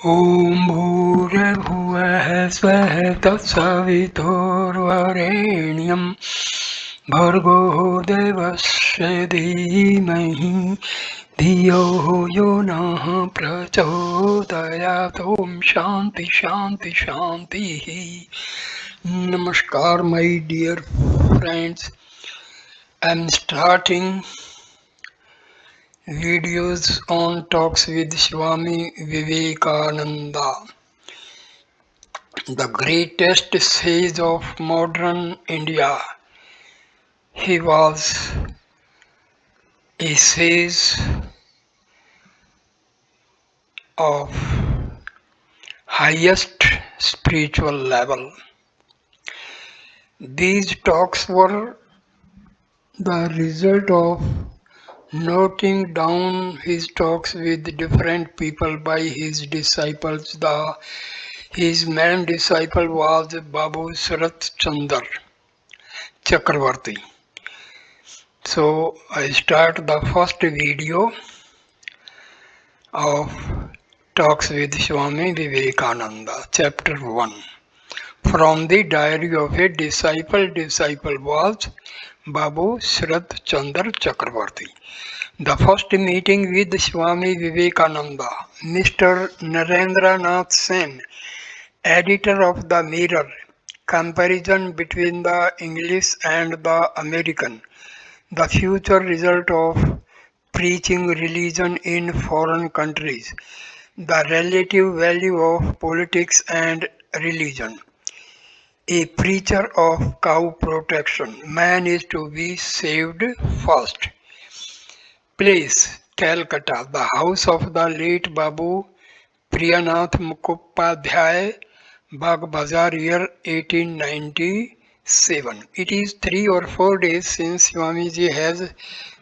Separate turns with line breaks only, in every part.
ॐ भूर्भुवः स्वः तत्सवितुर्वरेण्यं भर्गो देवस्य धीमहि धियो यो नः प्रचोदयात् ॐ शान्ति शान्ति शान्तिः. Namaskar, my dear friends. I'm starting videos on talks with Swami Vivekananda, the greatest sage of modern India. He was a sage of highest spiritual level. These talks were the result of noting down his talks with different people by his disciples. His main disciple was Babu Sarat Chandar Chakravarti. So I start the first video of Talks with Swami Vivekananda, Chapter 1. From the diary of a disciple. Disciple was Babu Sarat Chandar Chakravarti. The first meeting with Swami Vivekananda, Mr. Narendranath Sen, editor of the Mirror, comparison between the English and the American, the future result of preaching religion in foreign countries, the relative value of politics and religion. A preacher of cow protection, man is to be saved first. Place, Calcutta, the house of the late Babu Priyanath Mukhopadhyay, Bagh Bazar, year 1897. It is 3 or 4 days since Swamiji has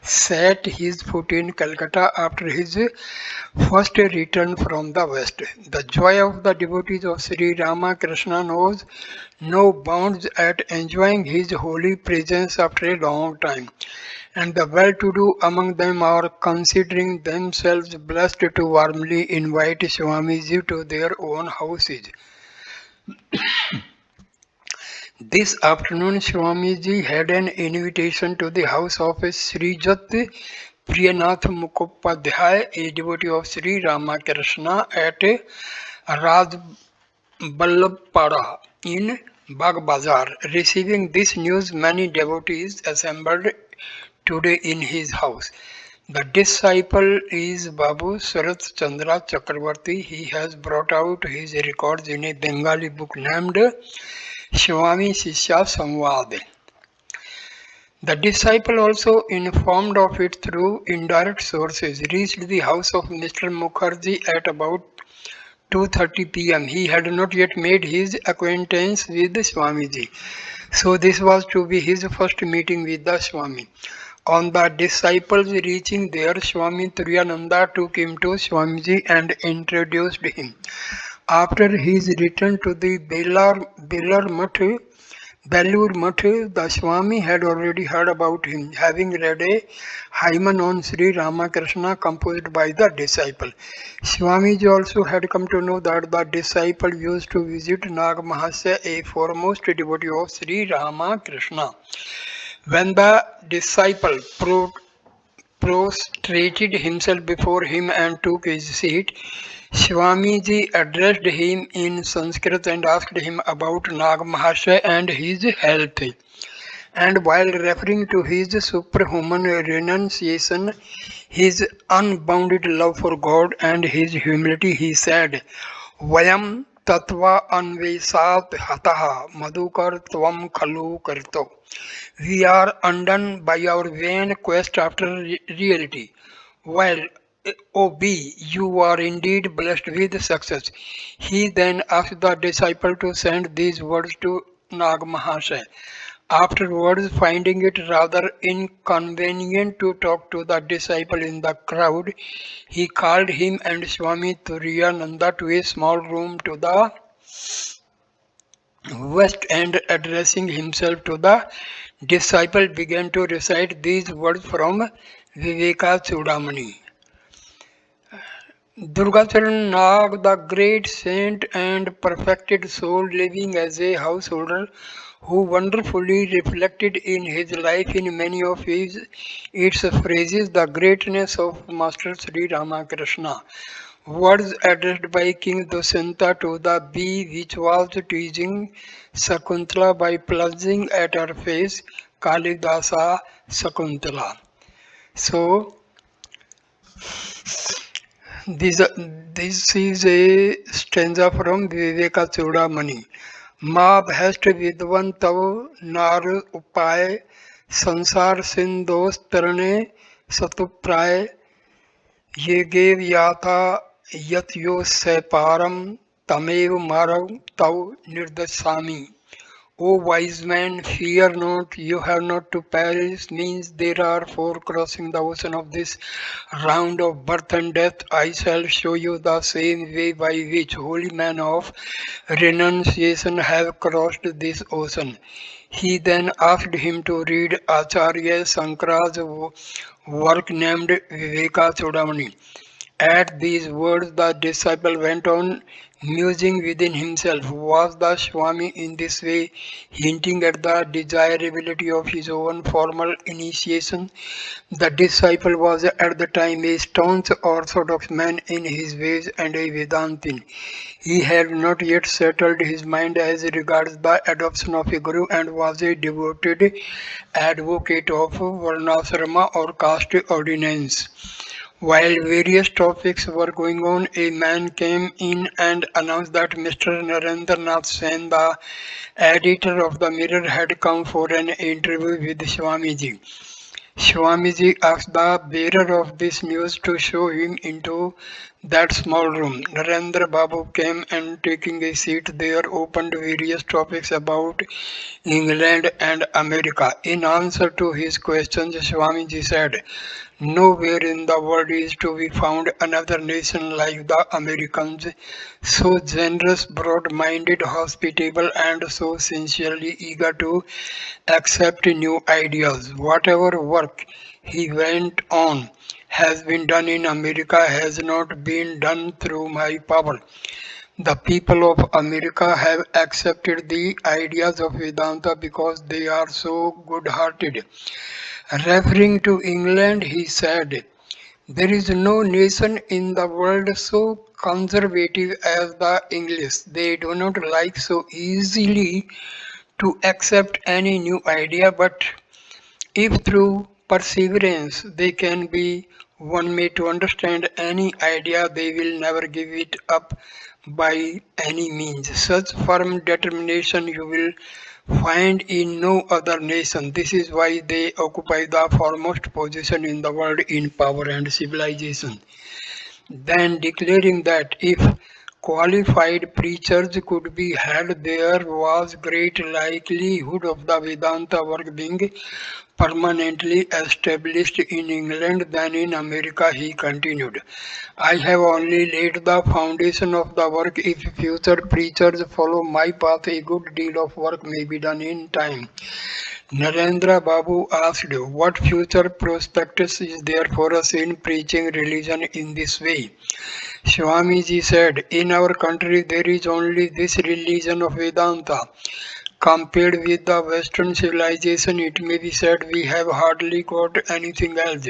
set his foot in Calcutta after his first return from the West. The joy of the devotees of Sri Ramakrishna knows no bounds at enjoying his holy presence after a long time, and the well-to-do among them are considering themselves blessed to warmly invite Swamiji to their own houses. This afternoon, Swamiji had an invitation to the house of Sri Jat Priyanath Mukhopadhyay, a devotee of Sri Ramakrishna at Raj Ballabhpada in Bagh Bazar. Receiving this news, many devotees assembled today in his house. The disciple is Babu Sarat Chandra Chakravarti. He has brought out his records in a Bengali book named Swami Shishya Samvad. The disciple, also informed of it through indirect sources, reached the house of Mr. Mukherjee at about 2:30 p.m. He had not yet made his acquaintance with Swamiji, so this was to be his first meeting with the Swami. On the disciples reaching there, Swami Triyananda took him to Swamiji and introduced him. After his return to the Belur Mutt, the Swami had already heard about him, having read a hymn on Sri Ramakrishna composed by the disciple. Swamiji also had come to know that the disciple used to visit Nag Mahasya, a foremost devotee of Sri Ramakrishna. When the disciple prostrated himself before him and took his seat, Swamiji addressed him in Sanskrit and asked him about Nag Mahasaya and his health. And while referring to his superhuman renunciation, his unbounded love for God and his humility, he said, Vayam Tattva Anvesat Hataha Madhukar Tvam Khalu Karto. We are undone by our vain quest after reality. While O B, you are indeed blessed with success. He then asked the disciple to send these words to Nag Mahasaya. Afterwards, finding it rather inconvenient to talk to the disciple in the crowd, he called him and Swami Turiyananda to a small room to the west, and addressing himself to the disciple began to recite these words from Viveka Chudamani. Durgacharan Nag, the great saint and perfected soul living as a householder, who wonderfully reflected in his life in many of its phrases the greatness of Master Sri Ramakrishna. Words addressed by King Dushyanta to the bee which was teasing Sakuntala by plunging at her face, Kalidasa Sakuntala. So, this, this is a stanza from Viveka Chudamani. माँ भ्रष्ट विद्वन तव नार उपाय संसार सिंधोस तरणे सतुप्राय ये gave याथा यतयो सैपारम तमेव मारव तव निर्दशामि. O wise man, fear not, you have not to perish, means there are four crossing the ocean of this round of birth and death. I shall show you the same way by which holy men of renunciation have crossed this ocean. He then asked him to read Acharya Shankara's work named Viveka Chudamani. At these words, the disciple went on musing within himself. Was the Swami in this way hinting at the desirability of his own formal initiation? The disciple was at the time a staunch orthodox man in his ways and a Vedantin. He had not yet settled his mind as regards the adoption of a guru and was a devoted advocate of Varnasrama or caste ordinance. While various topics were going on, a man came in and announced that Mr. Narendranath Sen, the editor of the Mirror, had come for an interview with Swamiji. Swamiji asked the bearer of this news to show him into that small room. Narendra Babu came and taking a seat there opened various topics about England and America. In answer to his questions, Swamiji said, nowhere in the world is to be found another nation like the Americans, so generous, broad-minded, hospitable, and so sincerely eager to accept new ideas. Whatever work, he went on, has been done in America has not been done through my power. The people of America have accepted the ideas of Vedanta because they are so good-hearted. Referring to England, he said, there is no nation in the world so conservative as the English. They do not like so easily to accept any new idea, but if through perseverance they can be won made to understand any idea, they will never give it up by any means. Such firm determination you will find in no other nation. This is why they occupy the foremost position in the world in power and civilization. Then declaring that if qualified preachers could be had, there was great likelihood of the Vedanta work being permanently established in England than in America, he continued. I have only laid the foundation of the work. If future preachers follow my path, a good deal of work may be done in time. Narendra Babu asked, what future prospectus is there for us in preaching religion in this way? Swamiji said, in our country there is only this religion of Vedanta. Compared with the Western civilization, it may be said we have hardly got anything else.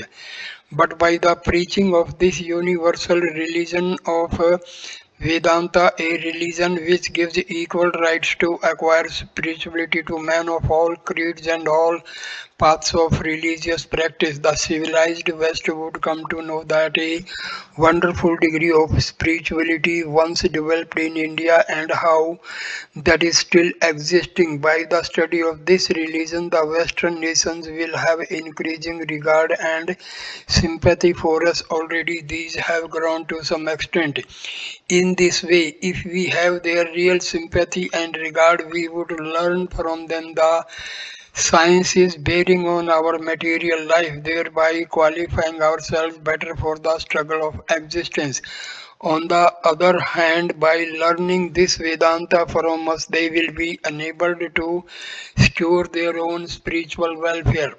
But by the preaching of this universal religion of Vedanta, a religion which gives equal rights to acquire spirituality to men of all creeds and all paths of religious practice, the civilized West would come to know that a wonderful degree of spirituality once developed in India and how that is still existing. By the study of this religion, the Western nations will have increasing regard and sympathy for us. Already these have grown to some extent. In this way, if we have their real sympathy and regard, we would learn from them the sciences bearing on our material life, thereby qualifying ourselves better for the struggle of existence. On the other hand, by learning this Vedanta from us, they will be enabled to secure their own spiritual welfare.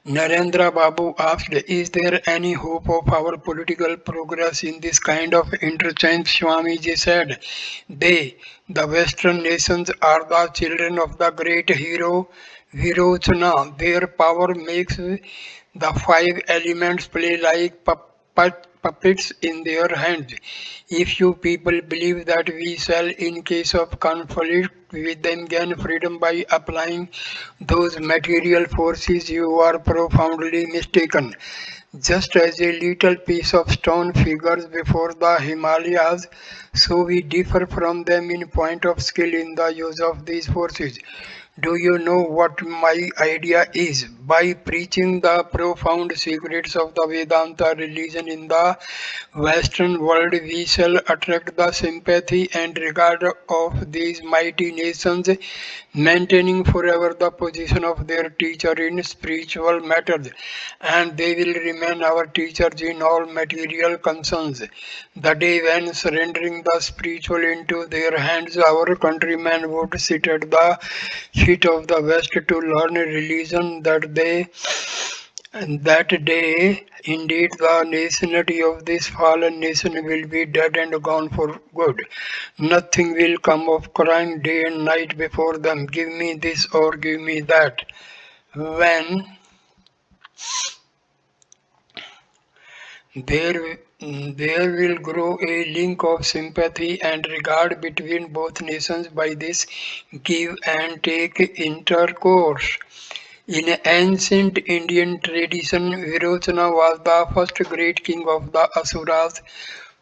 Narendra Babu asked, is there any hope of our political progress in this kind of interchange? Swamiji said, they, the Western nations, are the children of the great hero Virochana. Their power makes the five elements play like puppets in their hands. If you people believe that we shall, in case of conflict with them, gain freedom by applying those material forces, you are profoundly mistaken. Just as a little piece of stone figures before the Himalayas, so we differ from them in point of skill in the use of these forces. Do you know what my idea is? By preaching the profound secrets of the Vedanta religion in the Western world, we shall attract the sympathy and regard of these mighty nations, maintaining forever the position of their teacher in spiritual matters, and they will remain our teachers in all material concerns. The day when surrendering the spiritual into their hands, our countrymen would sit at the feet of the West to learn a religion and that day, indeed, the nationality of this fallen nation will be dead and gone for good. Nothing will come of crying day and night before them, give me this or give me that. When there, there will grow a link of sympathy and regard between both nations by this give and take intercourse. In ancient Indian tradition, Virochana was the first great king of the Asuras,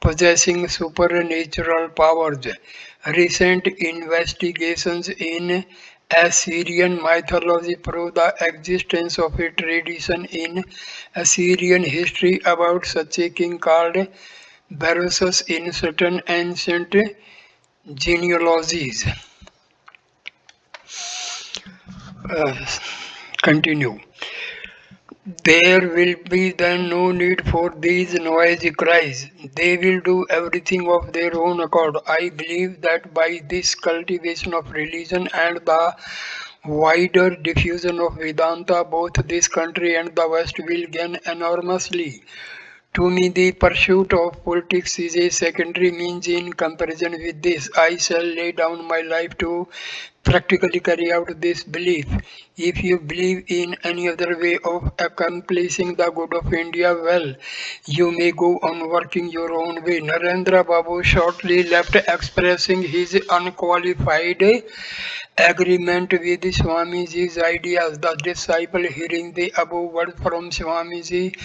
possessing supernatural powers. Recent investigations in Assyrian mythology prove the existence of a tradition in Assyrian history about such a king called Berosus in certain ancient genealogies. Uh, Continue. There will be then no need for these noisy cries. They will do everything of their own accord. I believe that by this cultivation of religion and the wider diffusion of Vedanta, both this country and the West will gain enormously. To me, the pursuit of politics is a secondary means in comparison with this. I shall lay down my life to practically carry out this belief. If you believe in any other way of accomplishing the good of India, well, you may go on working your own way. Narendra Babu shortly left expressing his unqualified agreement with Swamiji's ideas. The disciple, hearing the above words from Swamiji,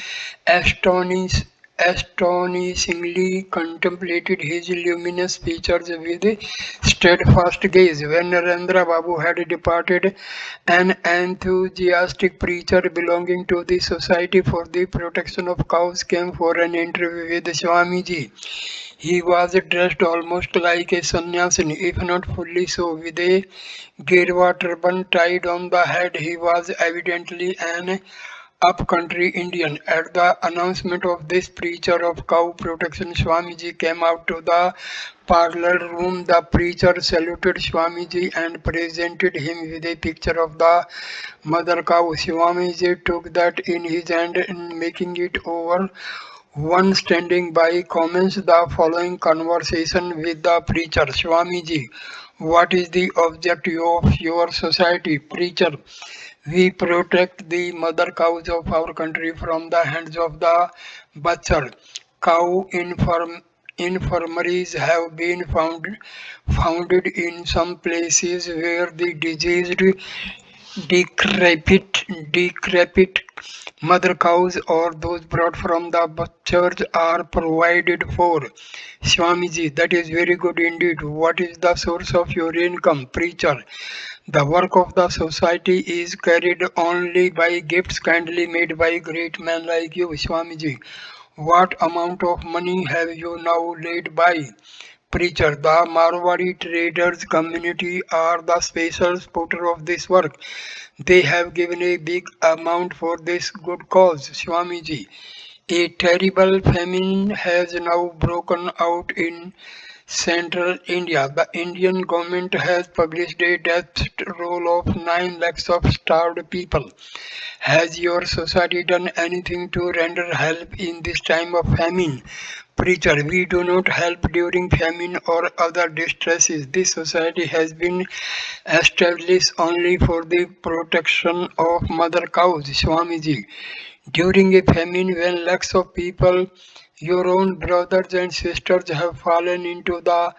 astonished astonishingly contemplated his luminous features with steadfast gaze. When Narendra Babu had departed, an enthusiastic preacher belonging to the Society for the Protection of Cows came for an interview with Swamiji. He was dressed almost like a sannyasin, if not fully so, with a Girwa turban tied on the head. He was evidently an up-country Indian. At the announcement of this preacher of cow protection, Swamiji came out to the parlor room. The preacher saluted Swamiji and presented him with a picture of the mother cow. Swamiji took that in his hand and making it over. One standing by commenced the following conversation with the preacher. Swamiji, what is the objective of your society? Preacher, we protect the mother cows of our country from the hands of the butcher. Cow infirmaries have been founded in some places where the diseased decrepit mother cows or those brought from the butchers are provided for. Swamiji, that is very good indeed. What is the source of your income? Preacher, the work of the society is carried only by gifts kindly made by great men like you, Swamiji. What amount of money have you now laid by? Preacher, the Marwari traders community are the special supporter of this work. They have given a big amount for this good cause, Swamiji. A terrible famine has now broken out in Central India. The Indian government has published a death roll of 9 lakhs of starved people. Has your society done anything to render help in this time of famine? Preacher, we do not help during famine or other distresses. This society has been established only for the protection of mother cows. Swamiji, during a famine when lakhs of people, your own brothers and sisters have fallen into the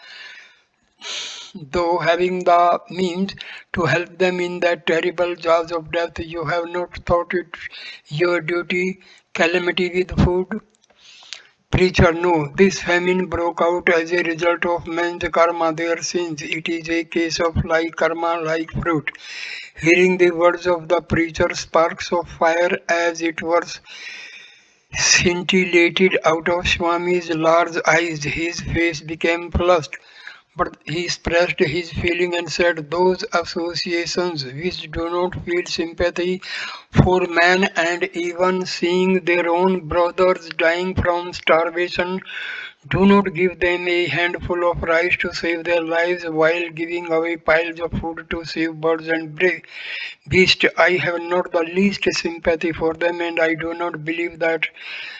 though having the means to help them in that terrible jaws of death, you have not thought it your duty, calamity with food. Preacher, no, this famine broke out as a result of man's karma, their sins. It is a case of like karma, like fruit. Hearing the words of the preacher, sparks of fire as it was scintillated out of Swami's large eyes. His face became flushed. But he expressed his feeling and said, those associations which do not feel sympathy for man and even seeing their own brothers dying from starvation do not give them a handful of rice to save their lives while giving away piles of food to save birds and beasts. I have not the least sympathy for them and I do not believe that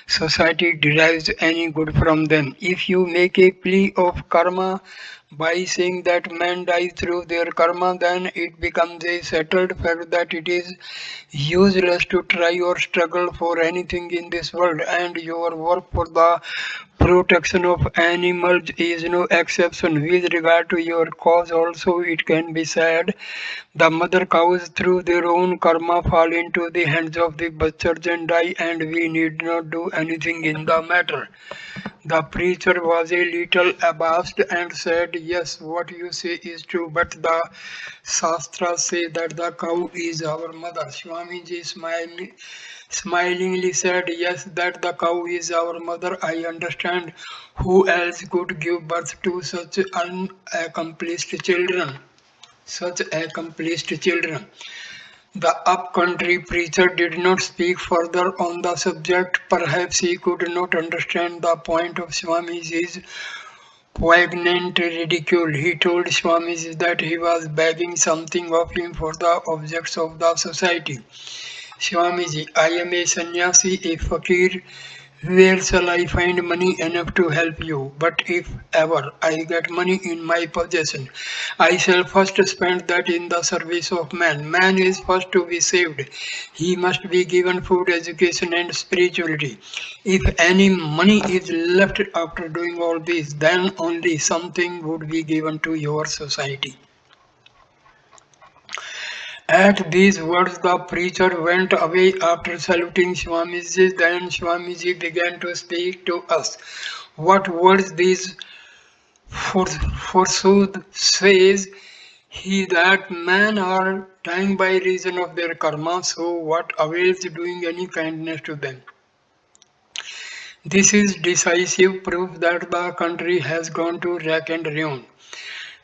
society derives any good from them. If you make a plea of karma by saying that man dies through their karma, then it becomes a settled fact that it is useless to try or struggle for anything in this world, and your work for the protection of animals is no exception. With regard to your cause also, it can be said the mother cows through their own karma fall into the hands of the butchers and die, and we need not do anything in the matter. The preacher was a little abashed and said, yes, what you say is true, but the Shastras say that the cow is our mother. Swamiji smilingly said, yes, that the cow is our mother. I understand. Who else could give birth to such unaccomplished children? Such accomplished children. The up-country preacher did not speak further on the subject. Perhaps he could not understand the point of Swamiji's poignant ridicule. He told Swamiji that he was begging something of him for the objects of the society. Swamiji, I am a sannyasi, a fakir. Where shall I find money enough to help you? But if ever I get money in my possession, I shall first spend that in the service of man. Man is first to be saved. He must be given food, education, and spirituality. If any money is left after doing all this, then only something would be given to your society. At these words, the preacher went away after saluting Swamiji. Then Swamiji began to speak to us. What words these? Forsooth says he that men are dying by reason of their karma, so what avails doing any kindness to them? This is decisive proof that the country has gone to wreck and ruin.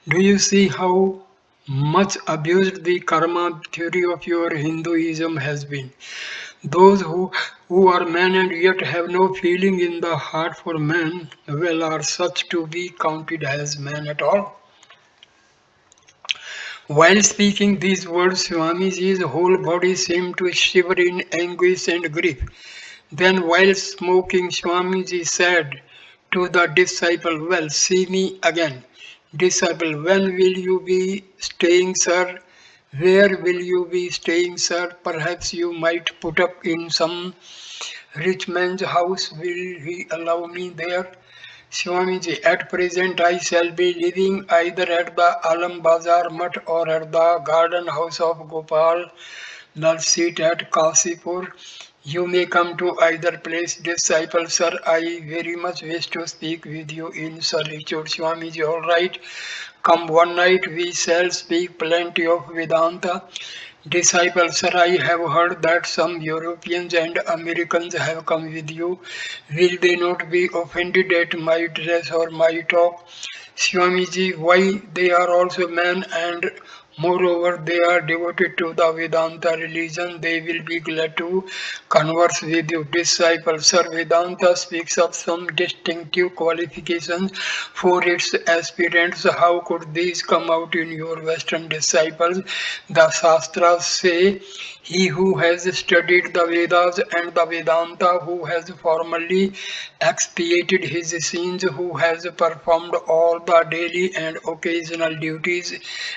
Do you see how much abused the karma theory of your Hinduism has been? Those who are men and yet have no feeling in the heart for man, well, are such to be counted as men at all. While speaking these words, Swamiji's whole body seemed to shiver in anguish and grief. Then, while smoking, Swamiji said to the disciple, well, see me again. Disciple, when will you be staying, sir? Where will you be staying, sir? Perhaps you might put up in some rich man's house. Will he allow me there? Swamiji, at present I shall be living either at the Alam Bazar Mutt or at the garden house of Gopal Lal seat at Kasipur. You may come to either place. Disciple, sir, I very much wish to speak with you in solitude. Swamiji, all right. Come one night, we shall speak plenty of Vedanta. Disciple, sir, I have heard that some Europeans and Americans have come with you. Will they not be offended at my dress or my talk? Swamiji, why, they are also men and Moreover, they are devoted to the Vedanta religion. They will be glad to converse with you. Disciples, Sir, Vedanta speaks of some distinctive qualifications for its aspirants. How could these come out in your Western disciples? The Shastras say, he who has studied the Vedas and the Vedanta, who has formally expiated his sins, who has performed all the daily and occasional duties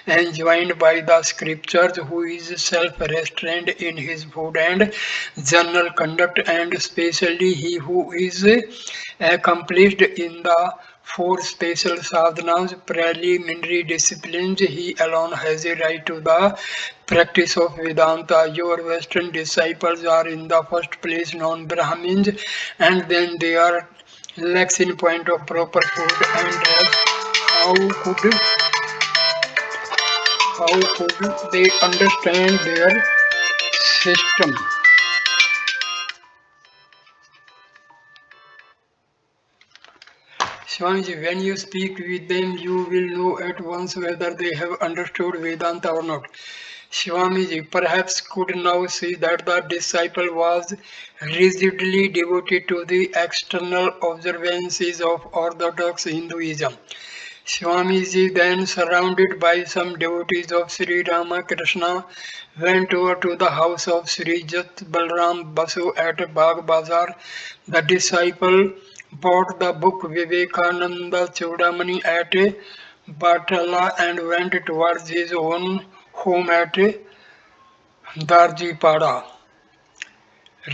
enjoined by the scriptures, who is self-restrained in his food and general conduct, and especially he who is accomplished in the four special sadhanas, preliminary disciplines, he alone has a right to the practice of Vedanta. Your Western disciples are in the first place non-Brahmins, and then they are lax in point of proper food and rest. How could they understand their system? Swamiji, when you speak with them, you will know at once whether they have understood Vedanta or not. Swamiji perhaps could now see that the disciple was rigidly devoted to the external observances of Orthodox Hinduism. Swamiji, then surrounded by some devotees of Sri Ramakrishna, went over to the house of Sri Jat Balram Basu at Bagh Bazar. The disciple bought the book Vivekananda Chudamani at Batala and went towards his own home at Darjipada.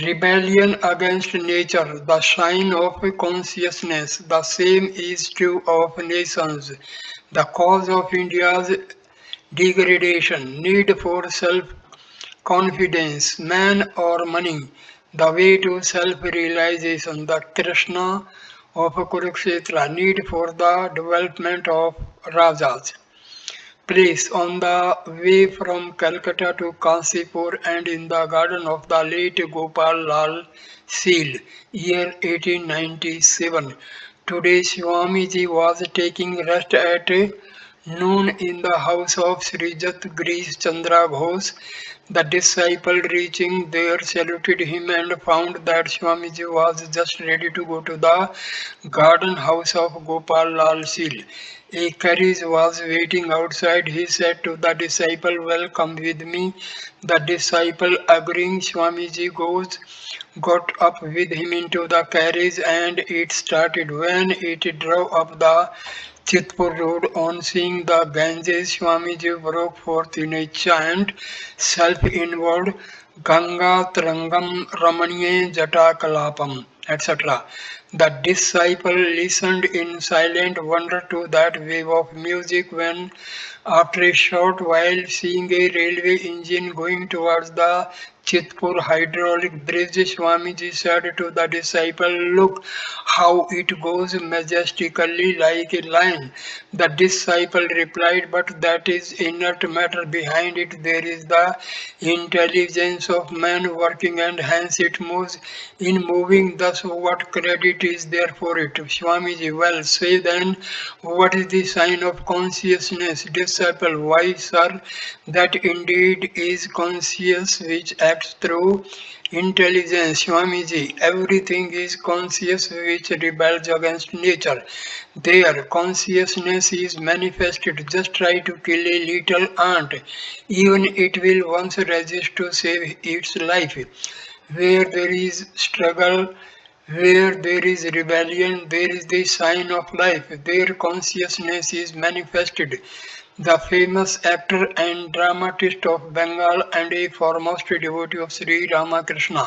Rebellion against nature, the sign of consciousness. The same is true of nations. The cause of India's degradation, need for self-confidence, man or money, the way to self-realization, the Krishna of Kurukshetra, need for the development of Rajas. Place on the way from Calcutta to Kansipur and in the garden of the late Gopal Lal Seal, year 1897. Today Swamiji was taking rest at noon in the house of Srijat Grish Chandra Ghosh. The disciple reaching there saluted him and found that Swamiji was just ready to go to the garden house of Gopal Lal Seal. A carriage was waiting outside. He said to the disciple, "Well, come with me." The disciple, agreeing, got up with him into the carriage and it started. When it drove up the Chitpur road, on seeing the Ganges, Swamiji broke forth in a chant, self-involved, Ganga Trangam Ramaniye Jata Kalapam, etc. The disciple listened in silent wonder to that wave of music when, after a short while, seeing a railway engine going towards the Chitpur hydraulic bridge, Swamiji said to the disciple, "Look how it goes majestically like a lion." The disciple replied, "But that is inert matter. Behind it there is the intelligence of man working and hence it moves. In moving thus, what credit is there for it?" Swamiji, "Well, say then, what is the sign of consciousness?" Disciple, "Why, sir, that indeed is conscious which acts through intelligence." Swamiji, "Everything is conscious which rebels against nature. There, consciousness is manifested. Just try to kill a little ant. Even it will once resist to save its life. Where there is struggle, where there is rebellion, there is the sign of life. There consciousnness is manifested." The famous actor and dramatist of Bengal and a foremost devotee of Sri Ramakrishna.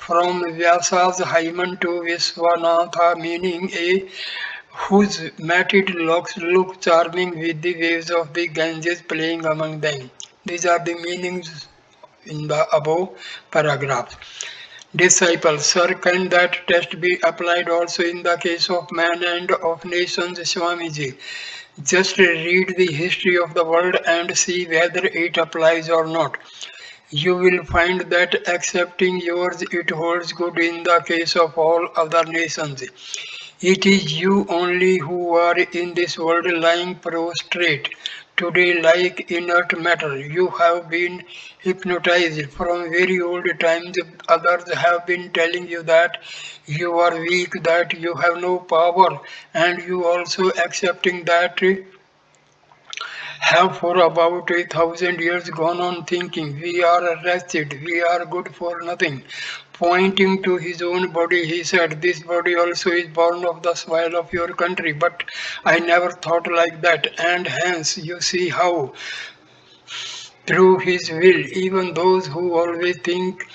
From Vyasa's hymen to Vishwanatha, meaning a whose matted locks look charming with the waves of the Ganges playing among them. These are the meanings in the above paragraphs. Disciple, sir, can that test be applied also in the case of man and of nations, Swamiji? Just read the history of the world and see whether it applies or not. You will find that excepting yours, it holds good in the case of all other nations. It is you only who are in this world lying prostrate, today like inert matter. You have been hypnotized from very old times. Others have been telling you that you are weak, that you have no power, and you also accepting that have for about 1,000 years gone on thinking, we are arrested, we are good for nothing. Pointing to his own body, he said, this body also is born of the soil of your country, but I never thought like that, and hence you see how through his will, even those who always think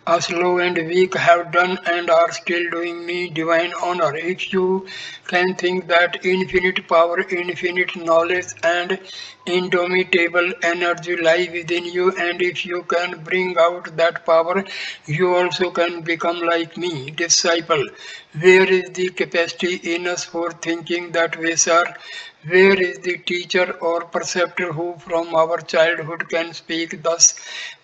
us low and weak have done and are still doing me divine honor. If you can think that infinite power, infinite knowledge, and indomitable energy lie within you, and if you can bring out that power, you also can become like me, disciple. Where is the capacity in us for thinking that way, sir? Where is the teacher or preceptor who from our childhood can speak thus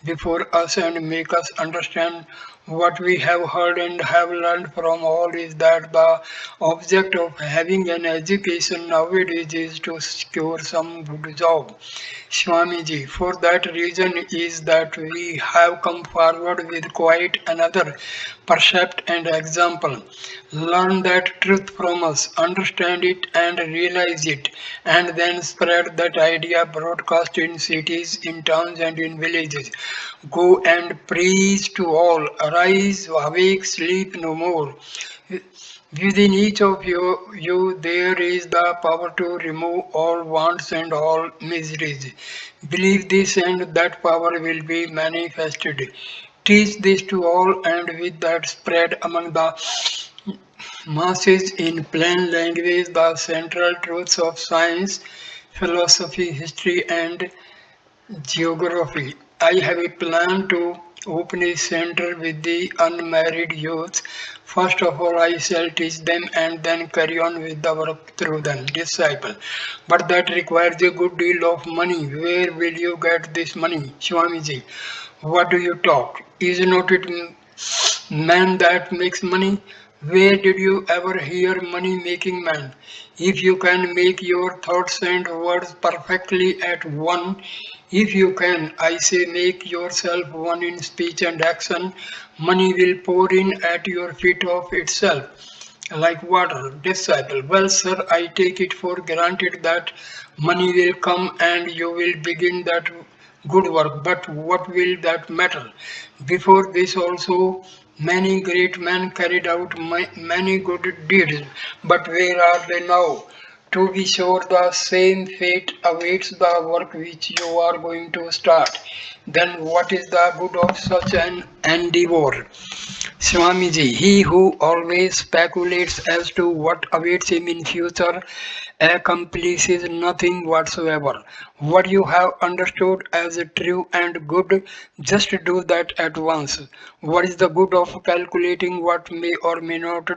before us and make us understand what we have heard and have learned from all is that the object of having an education nowadays is to secure some good job. Swamiji, for that reason is that we have come forward with quite another percept and example. Learn that truth from us, understand it and realize it, and then spread that idea broadcast in cities, in towns and in villages. Go and preach to all. Arise, awake, sleep no more. Within each of you there is the power to remove all wants and all miseries. Believe this and that power will be manifested. Teach this to all and with that spread among the masses in plain language the central truths of science, philosophy, history and geography. I have a plan to open a center with the unmarried youth. First of all, I shall teach them and then carry on with the work through them. Disciple. But that requires a good deal of money. Where will you get this money, Swamiji? What do you talk? Is not it man that makes money? Where did you ever hear money making man? If you can make your thoughts and words perfectly at one, if you can, I say, make yourself one in speech and action, money will pour in at your feet of itself like water. Disciple. Well, sir, I take it for granted that money will come and you will begin that good work, but what will that matter? Before this also, many great men carried out many good deeds, but where are they now? To be sure, the same fate awaits the work which you are going to start. Then what is the good of such an endeavor? Swamiji, he who always speculates as to what awaits him in future accomplishes nothing whatsoever. What you have understood as true and good, just do that at once. What is the good of calculating what may or may not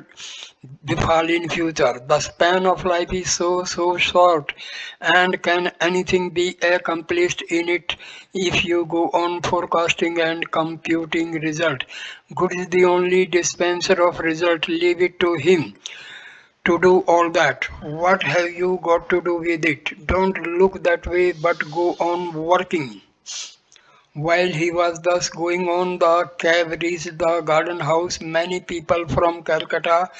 befall in future? The span of life is so short, and can anything be accomplished in it if you go on forecasting and computing result? Good is the only dispenser of result. Leave it to him to do all that. What have you got to do with it? Don't look that way, but go on working. While he was thus going on, the cab reached the garden house. Many people from Calcutta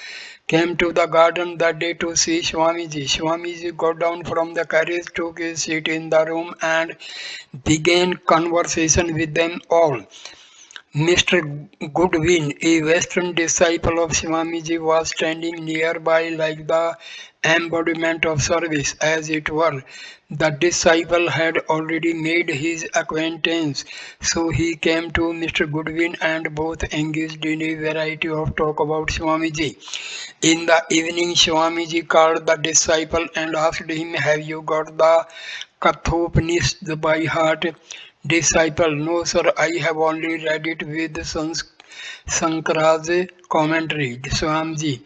came to the garden that day to see Swamiji. Swamiji got down from the carriage, took his seat in the room, and began conversation with them all. Mr. Goodwin, a Western disciple of Swamiji, was standing nearby like the embodiment of service, as it were. The disciple had already made his acquaintance, so he came to Mr. Goodwin and both engaged in a variety of talk about Swamiji. In the evening, Swamiji called the disciple and asked him, have you got the Kathopanishad by heart? Disciple, no sir, I have only read it with Sankara's commentary. Swamiji,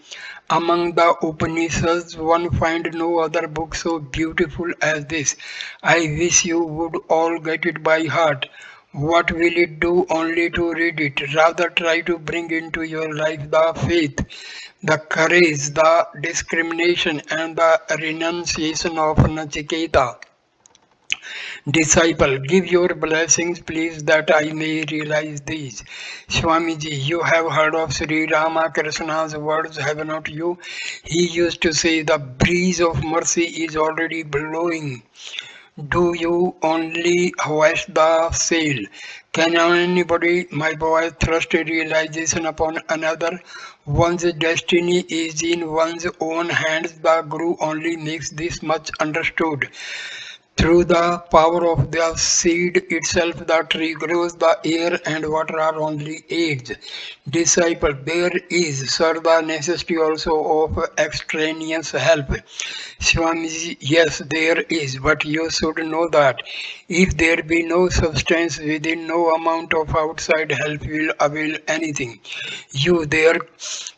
among the Upanishads one finds no other book so beautiful as this. I wish you would all get it by heart. What will it do only to read it? Rather try to bring into your life the faith, the courage, the discrimination and the renunciation of Nachiketa. Disciple, give your blessings, please, that I may realize these. Swamiji, you have heard of Sri Ramakrishna's words, have not you? He used to say, the breeze of mercy is already blowing. Do you only hoist the sail? Can anybody, my boy, thrust a realization upon another? One's destiny is in one's own hands. The Guru only makes this much understood. Through the power of the seed itself, the tree grows, the air and water are only aids. Disciple, there is, sir, the necessity also of extraneous help. Swamiji, yes, there is, but you should know that if there be no substance within, no amount of outside help will avail anything. You there,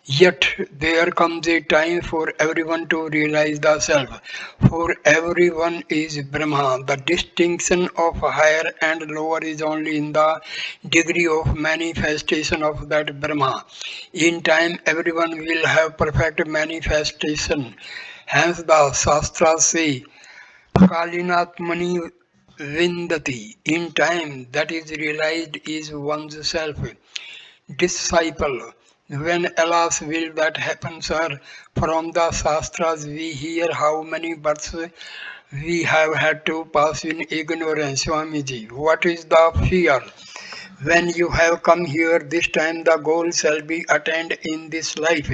yet there comes a time for everyone to realize the self. For everyone is Brahma. The distinction of higher and lower is only in the degree of manifestation of that Brahma. In time, everyone will have perfect manifestation. Hence the Shastras say, Kalinatmani Vindati. In time, that is realized is one's self. Disciple. When Allah's will that happen, sir, from the Shastras we hear how many births we have had to pass in ignorance, Swamiji. What is the fear? When you have come here this time, the goal shall be attained in this life.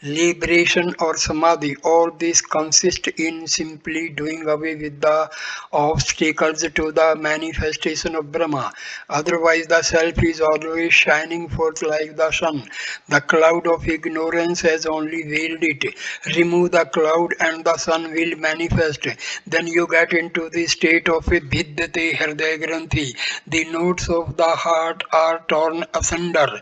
Liberation or samadhi, all this consists in simply doing away with the obstacles to the manifestation of Brahma. Otherwise, the self is always shining forth like the sun. The cloud of ignorance has only veiled it. Remove the cloud and the sun will manifest. Then you get into the state of a Vidyate Hridaya Granthi. The notes of the heart are torn asunder,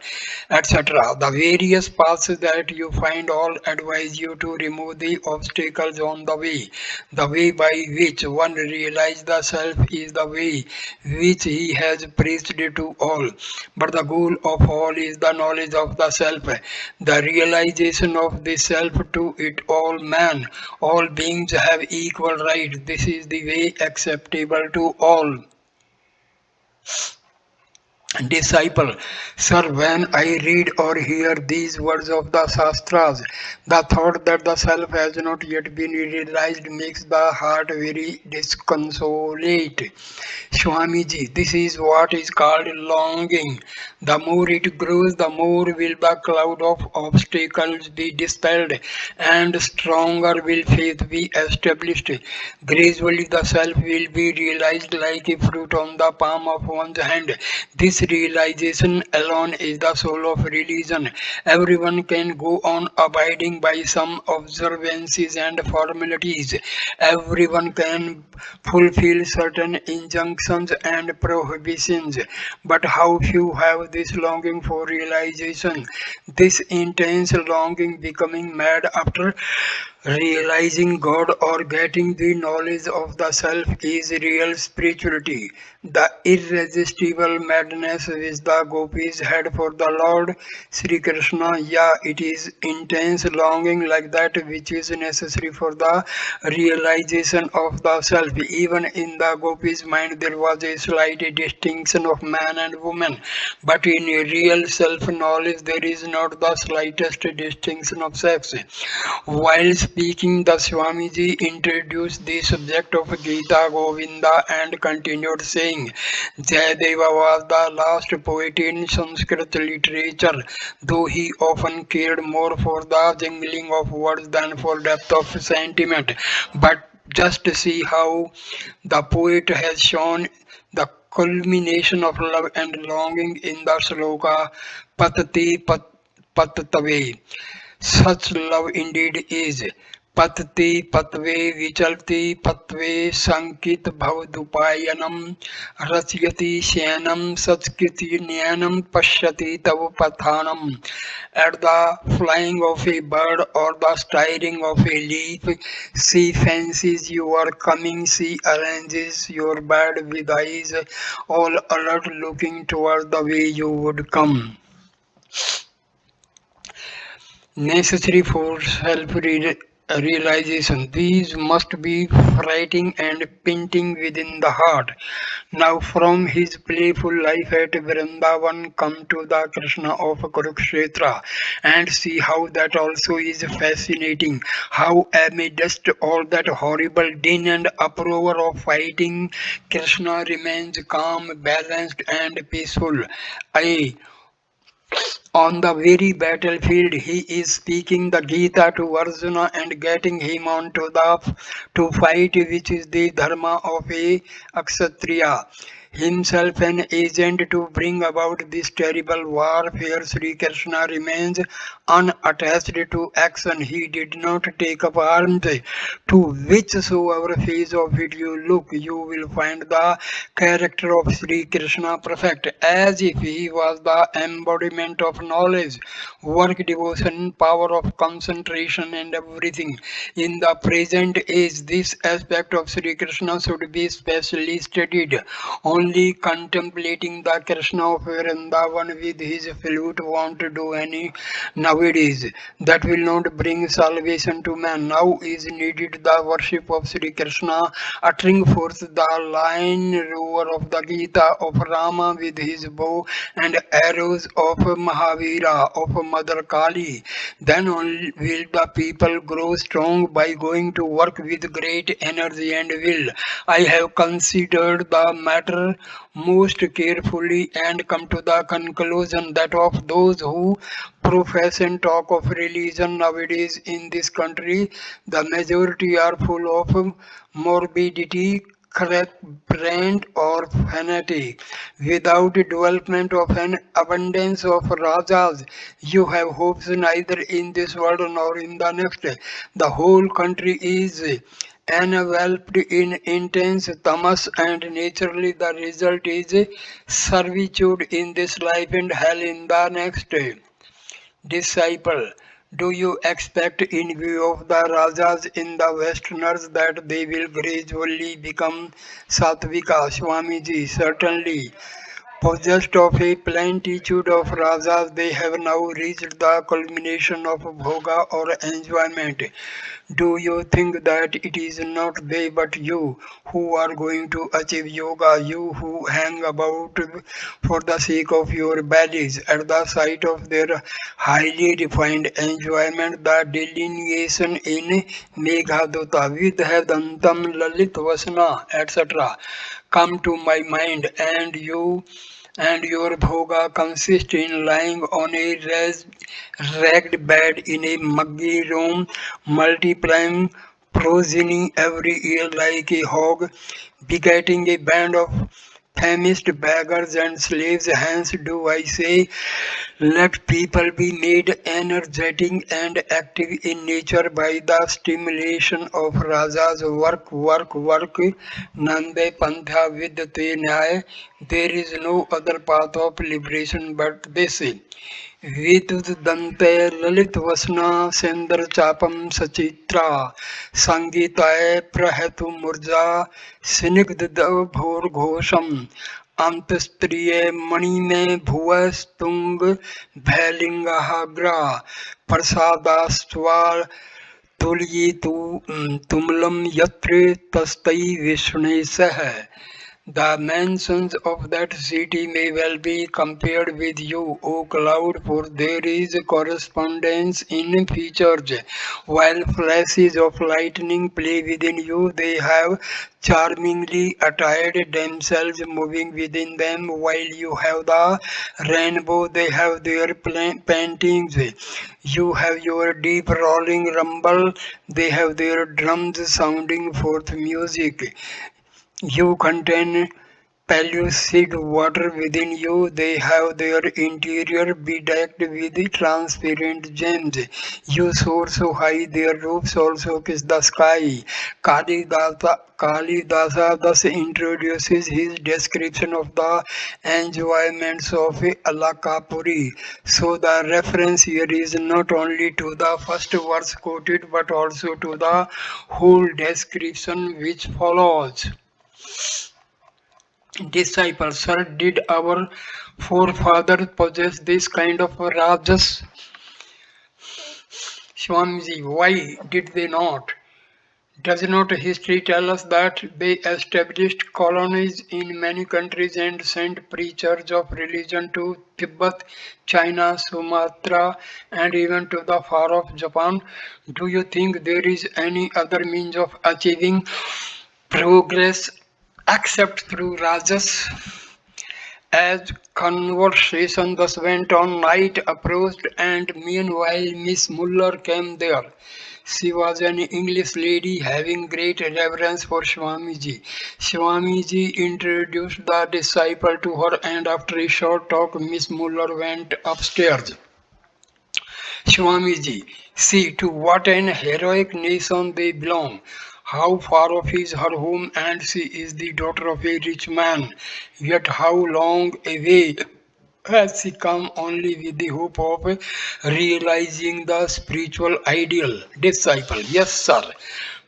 etc. The various paths that you find all advise you to remove the obstacles on the way. The way by which one realizes the self is the way which he has preached to all. But the goal of all is the knowledge of the self, the realization of the self to it all man. All beings have equal right. This is the way acceptable to all. Disciple, sir, when I read or hear these words of the Shastras, the thought that the self has not yet been realized makes the heart very disconsolate. Swamiji, this is what is called longing. The more it grows, the more will the cloud of obstacles be dispelled and stronger will faith be established. Gradually, the self will be realized like a fruit on the palm of one's hand. This realization alone is the soul of religion. Everyone can go on abiding by some observances and formalities. Everyone can fulfill certain injunctions and prohibitions. But how few have this longing for realization, this intense longing becoming mad after realizing God or getting the knowledge of the self is real spirituality. The irresistible madness which the gopis had for the Lord Sri Krishna, yeah, it is intense longing like that which is necessary for the realization of the self. Even in the gopis' mind there was a slight distinction of man and woman, but in real self-knowledge there is not the slightest distinction of sex. While speaking, the Swamiji introduced the subject of Gita Govinda and continued saying, Jayadeva was the last poet in Sanskrit literature, though he often cared more for the jingling of words than for depth of sentiment. But just see how the poet has shown the culmination of love and longing in the sloka Patati Patatave. Such love indeed is. Patati patve vichalti patve sankit bhavadupayanam rasyati syanam satskiti nyanam pashyati tav pathanam. At the flying of a bird or the stirring of a leaf, she fancies you are coming, she arranges your bed with eyes all alert looking toward the way you would come. Necessary for self realization. These must be frightening and pinching within the heart. Now, from his playful life at Vrindavan, come to the Krishna of Kurukshetra and see how that also is fascinating. How, amidst all that horrible din and uproar of fighting, Krishna remains calm, balanced, and peaceful. I on the very battlefield, he is speaking the Gita to Arjuna and getting him on to fight, which is the dharma of a Kshatriya. Himself an agent to bring about this terrible warfare, Sri Krishna remains unattached to action. He did not take up arms. To whichsoever phase of it you look, you will find the character of Sri Krishna perfect, as if he was the embodiment of knowledge, work, devotion, power of concentration, and everything. In the present age, this aspect of Sri Krishna should be specially studied. Only contemplating the Krishna of Vrindavan with his flute won't do any nowadays. That will not bring salvation to man. Now is needed the worship of Sri Krishna, uttering forth the lion roar of the Gita, of Rama with his bow and arrows, of Mahavira, of Mother Kali. Then only will the people grow strong by going to work with great energy and will. I have considered the matter most carefully and come to the conclusion that of those who profess and talk of religion nowadays in this country, the majority are full of morbidity, correct brand or fanatic. Without development of an abundance of rajas, you have hopes neither in this world nor in the next. The whole country is enveloped in intense tamas, and naturally the result is servitude in this life and hell in the next. Disciple, do you expect in view of the Rajas in the Westerners that they will gradually become Satvika? Swamiji, certainly. Possessed of a plenitude of rajas, they have now reached the culmination of bhoga or enjoyment. Do you think that it is not they but you who are going to achieve yoga, you who hang about for the sake of your bellies at the sight of their highly refined enjoyment, the delineation in Meghaduta, Vidhadantam Lalit Vasana, etc. come to my mind, and your bhoga consists in lying on a ragged bed in a muggy room, multiplying progeny every year like a hog, begetting a band of famished beggars and slaves. Hence do I say, let people be made energetic and active in nature by the stimulation of rajas. Work, work, work. Nande pantha vidyate nyaya. There is no other path of liberation but this. विद्युदन्ते ललितवसना सेन्द्रचापं सचित्रा सङ्गीताय प्रहतुमूर्जा स्निग्धभोर्घोषम् अन्तस्त्रिये मणिमे भुवस्तुङ्ग भैलिङ्गाग्रा प्रसादास्त्वाल् तुलयितु तुमलं यत्र तस्तै विष्णुसः. The mansions of that city may well be compared with you, O cloud, for there is correspondence in features. While flashes of lightning play within you, they have charmingly attired themselves, moving within them. While you have the rainbow, they have their paintings. You have your deep rolling rumble, they have their drums sounding forth music. You contain pellucid water within you. They have their interior bedecked with transparent gems. You soar so high, their roofs also kiss the sky. Kalidasa thus introduces his description of the enjoyments of Alakapuri. So the reference here is not only to the first verse quoted but also to the whole description which follows. Disciples, sir, did our forefathers possess this kind of rajas? Swamiji, why did they not? Does not history tell us that they established colonies in many countries and sent preachers of religion to Tibet, China, Sumatra, and even to the far off Japan? Do you think there is any other means of achieving progress except through rajas? As conversation thus went on, night approached, and meanwhile Miss Muller came there. She was an English lady having great reverence for Swamiji. Swamiji introduced the disciple to her, and after a short talk, Miss Muller went upstairs. Swamiji, see to what an heroic nation they belong. How far off is her home, and she is the daughter of a rich man. Yet how long away has she come only with the hope of realizing the spiritual ideal? Disciple, yes, sir.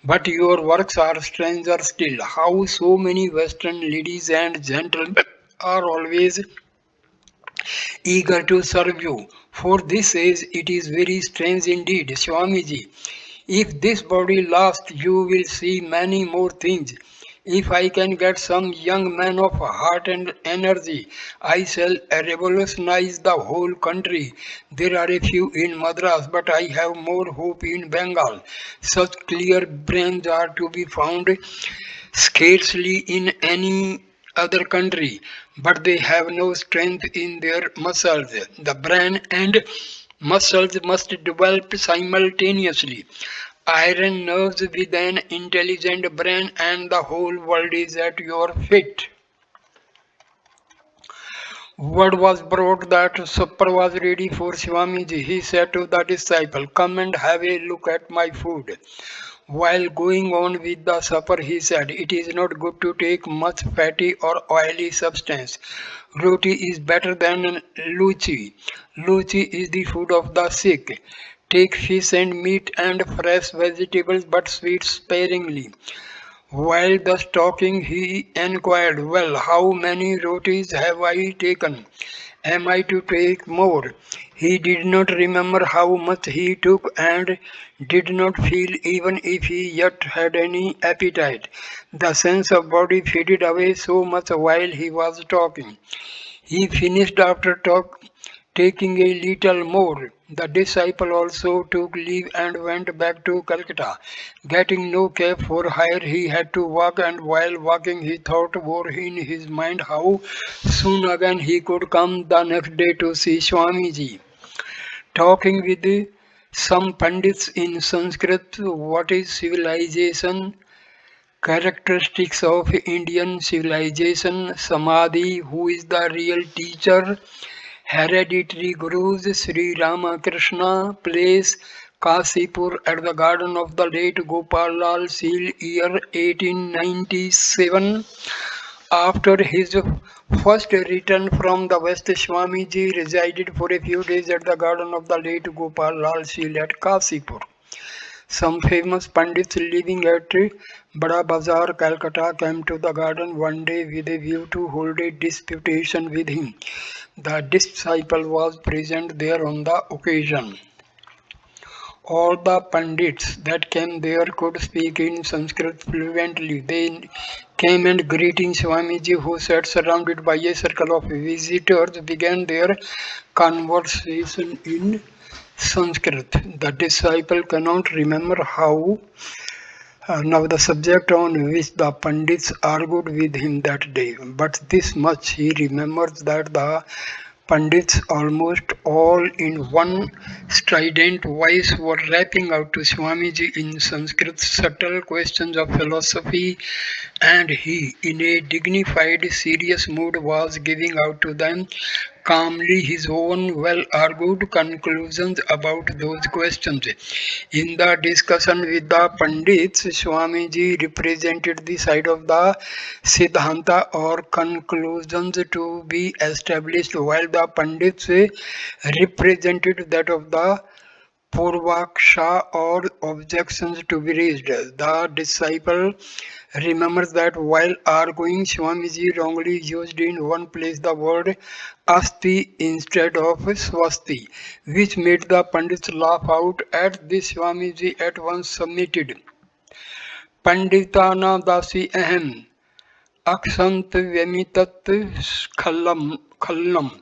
But your works are stranger still. How so many Western ladies and gentlemen are always eager to serve you. For this age it is very strange indeed, Swamiji. If this body lasts, you will see many more things. If I can get some young man of heart and energy, I shall revolutionize the whole country. There are a few in Madras, but I have more hope in Bengal. Such clear brains are to be found scarcely in any other country, but they have no strength in their muscles. The brain and muscles must develop simultaneously. Iron nerves with an intelligent brain, and the whole world is at your feet. Word was brought that supper was ready for Swamiji. He said to the disciple, come and have a look at my food. While going on with the supper, he said, it is not good to take much fatty or oily substance. Roti is better than luchi. Luchi is the food of the sick. Take fish and meat and fresh vegetables, but sweets sparingly. While thus talking, he enquired, well, how many rotis have I taken? Am I to take more? He did not remember how much he took and did not feel even if he yet had any appetite. The sense of body faded away so much while he was talking. He finished after taking a little more. The disciple also took leave and went back to Calcutta. Getting no cab for hire, he had to walk, and while walking, he thought over in his mind how soon again he could come the next day to see Swamiji. Talking with some Pandits in Sanskrit, what is civilization? Characteristics of Indian civilization, Samadhi, who is the real teacher, hereditary gurus, Sri Ramakrishna, place Kasipur at the garden of the late Gopal Lal Seal, year 1897. After his first return from the West, Swamiji resided for a few days at the garden of the late Gopal Lal Seal at Kasipur. Some famous Pandits living at Bada Bazar, Calcutta, came to the garden one day with a view to hold a disputation with him. The disciple was present there on the occasion. All the Pandits that came there could speak in Sanskrit fluently. They came and greeting Swamiji, who sat surrounded by a circle of visitors, began their conversation in Sanskrit. The disciple cannot remember how. Now the subject on which the Pandits argued with him that day, but this much he remembers that the Pandits, almost all in one strident voice, were rapping out to Swamiji in Sanskrit subtle questions of philosophy, and he, in a dignified, serious mood, was giving out to them calmly his own well argued conclusions about those questions. In the discussion with the Pandits, Swamiji represented the side of the Siddhanta or conclusions to be established, while the Pandits represented that of the Purvaksha or objections to be raised. The disciple remembers that while arguing, Swamiji wrongly used in one place the word Asti instead of Swasti, which made the Pandits laugh out. At this, Swamiji at once submitted. Panditana dasi ahem, aksant vyamitat khallam.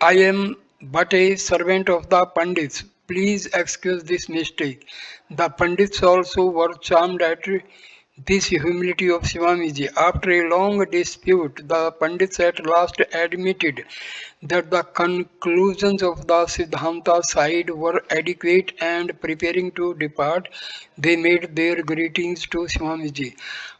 I am but a servant of the Pandits. Please excuse this mistake. The Pandits also were charmed at this humility of Swamiji. After a long dispute, the Pandits at last admitted that the conclusions of the Siddhanta side were adequate, and preparing to depart, they made their greetings to Swamiji.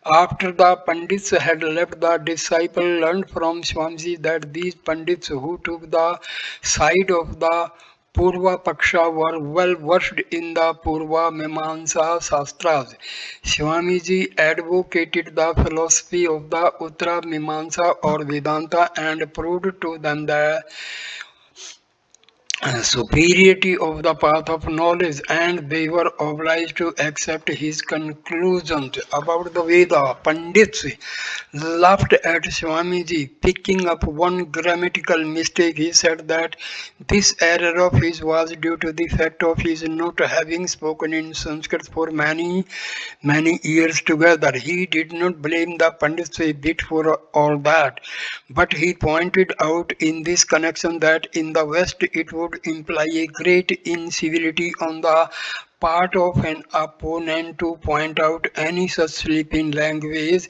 After the Pandits had left, the disciple learned from Swamiji that these Pandits who took the side of the Purva Paksha were well versed in the Purva Mimamsa Shastras. Swamiji advocated the philosophy of the Uttara Mimamsa or Vedanta and proved to them the superiority of the path of knowledge, and they were obliged to accept his conclusions about the Veda. Pandits laughed at Swamiji, picking up one grammatical mistake. He said that this error of his was due to the fact of his not having spoken in Sanskrit for many years together. He did not blame the Pandits a bit for all that, but he pointed out in this connection that in the West it would imply a great incivility on the part of an opponent to point out any such slip in language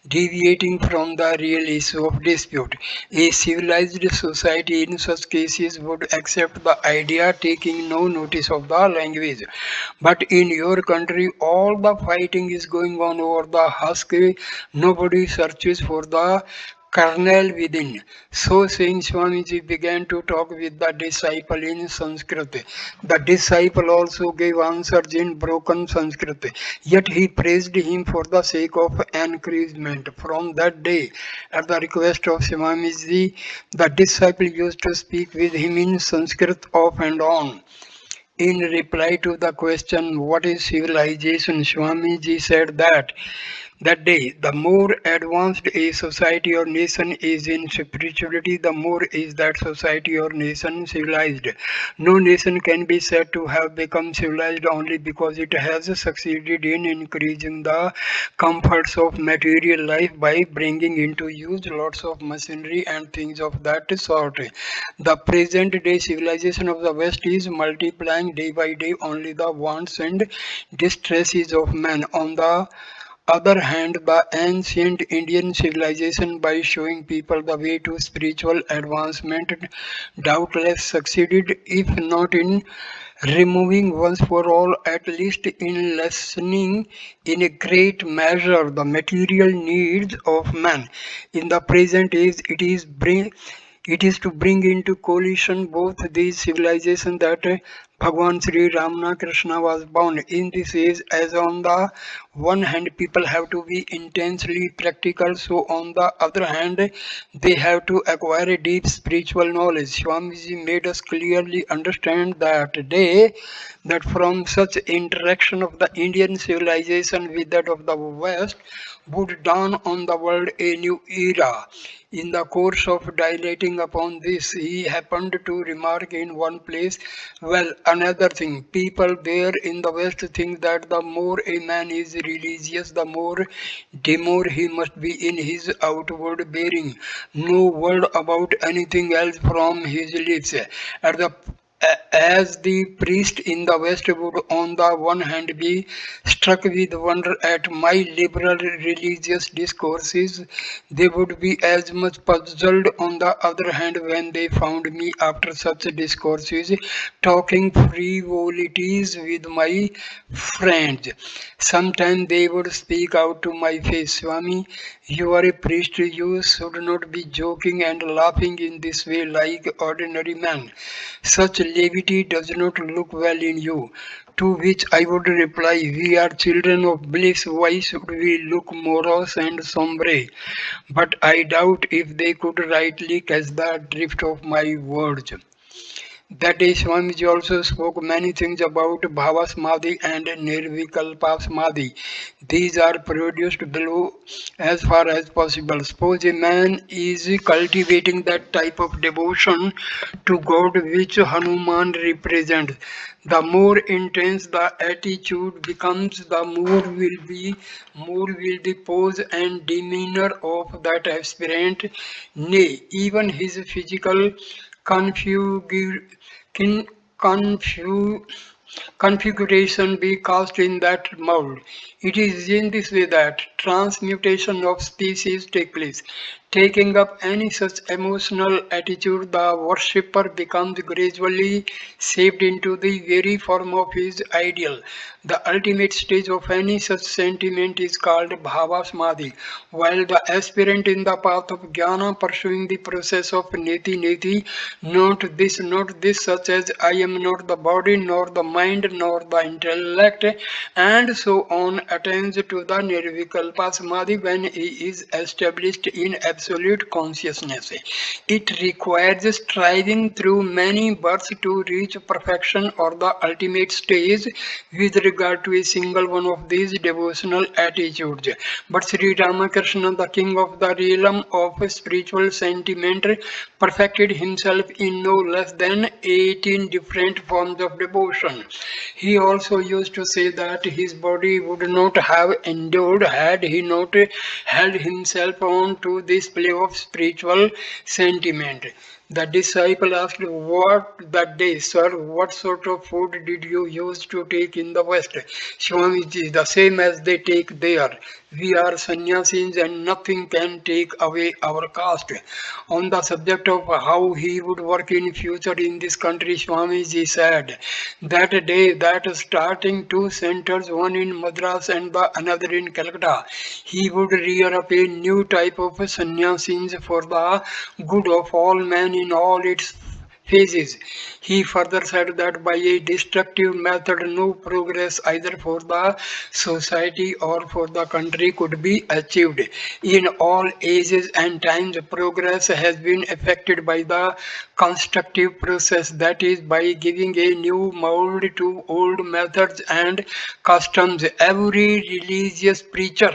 deviating from the real issue of dispute. A civilized society in such cases would accept the idea taking no notice of the language. But in your country, all the fighting is going on over the husk. Nobody searches for the kernel within. So saying, Swamiji began to talk with the disciple in Sanskrit. The disciple also gave answers in broken Sanskrit. Yet he praised him for the sake of encouragement. From that day, at the request of Swamiji, the disciple used to speak with him in Sanskrit off and on. In reply to the question, what is civilization? Swamiji said that day, the more advanced a society or nation is in spirituality, the more is that society or nation civilized. No nation can be said to have become civilized only because it has succeeded in increasing the comforts of material life by bringing into use lots of machinery and things of that sort. The present day civilization of the West is multiplying day by day only the wants and distresses of man. On the other hand, the ancient Indian civilization, by showing people the way to spiritual advancement, doubtless succeeded, if not in removing once for all, at least in lessening in a great measure the material needs of man. In the present age, it is to bring into collision both these civilizations that Bhagwan Sri Ramana Krishna was born in this age. As on the one hand people have to be intensely practical, so on the other hand they have to acquire a deep spiritual knowledge. Swamiji made us clearly understand that day that from such interaction of the Indian civilization with that of the West would dawn on the world a new era. In the course of dilating upon this, he happened to remark in one place, well, another thing, people there in the West think that the more a man is religious, the more demure he must be in his outward bearing. No word about anything else from his lips. At the as the priest in the West would on the one hand be struck with wonder at my liberal religious discourses, they would be as much puzzled on the other hand when they found me after such discourses talking frivolities with my friends. Sometimes they would speak out to my face, Swami, you are a priest, you should not be joking and laughing in this way like ordinary men. Such levity does not look well in you. To which I would reply, we are children of bliss, why should we look morose and sombre? But I doubt if they could rightly catch the drift of my words. That day, Swamiji also spoke many things about Bhava Samadhi and Nirvikalpa Samadhi. These are produced below as far as possible. Suppose a man is cultivating that type of devotion to God which Hanuman represents. The more intense the attitude becomes, the more will the pose and demeanor of that aspirant. Nay, even his physical configure, kin- confu- configuration be cast in that mold. It is in this way that transmutation of species take place. Taking up any such emotional attitude, the worshipper becomes gradually shaped into the very form of his ideal. The ultimate stage of any such sentiment is called bhava samadhi, while the aspirant in the path of jnana pursuing the process of neti neti, not this, such as I am not the body, nor the mind, nor the intellect, and so on, attains to the nirvikalpa samadhi when he is established in absolute consciousness. It requires striving through many births to reach perfection or the ultimate stage with regard to a single one of these devotional attitudes. But Sri Ramakrishna, the king of the realm of spiritual sentiment, perfected himself in no less than 18 different forms of devotion. He also used to say that his body would not have endured had he not held himself on to this play of spiritual sentiment. The disciple asked, what that day, sir, what sort of food did you use to take in the West? Swamiji, the same as they take there. We are sannyasis and nothing can take away our caste. On the subject of how he would work in future in this country, Swamiji said that day that starting two centers, one in Madras and the another in Calcutta, he would rear up a new type of sannyasis for the good of all men in all its phases. He further said that by a destructive method, no progress either for the society or for the country could be achieved. In all ages and times, progress has been affected by the constructive process, that is, by giving a new mold to old methods and customs. Every religious preacher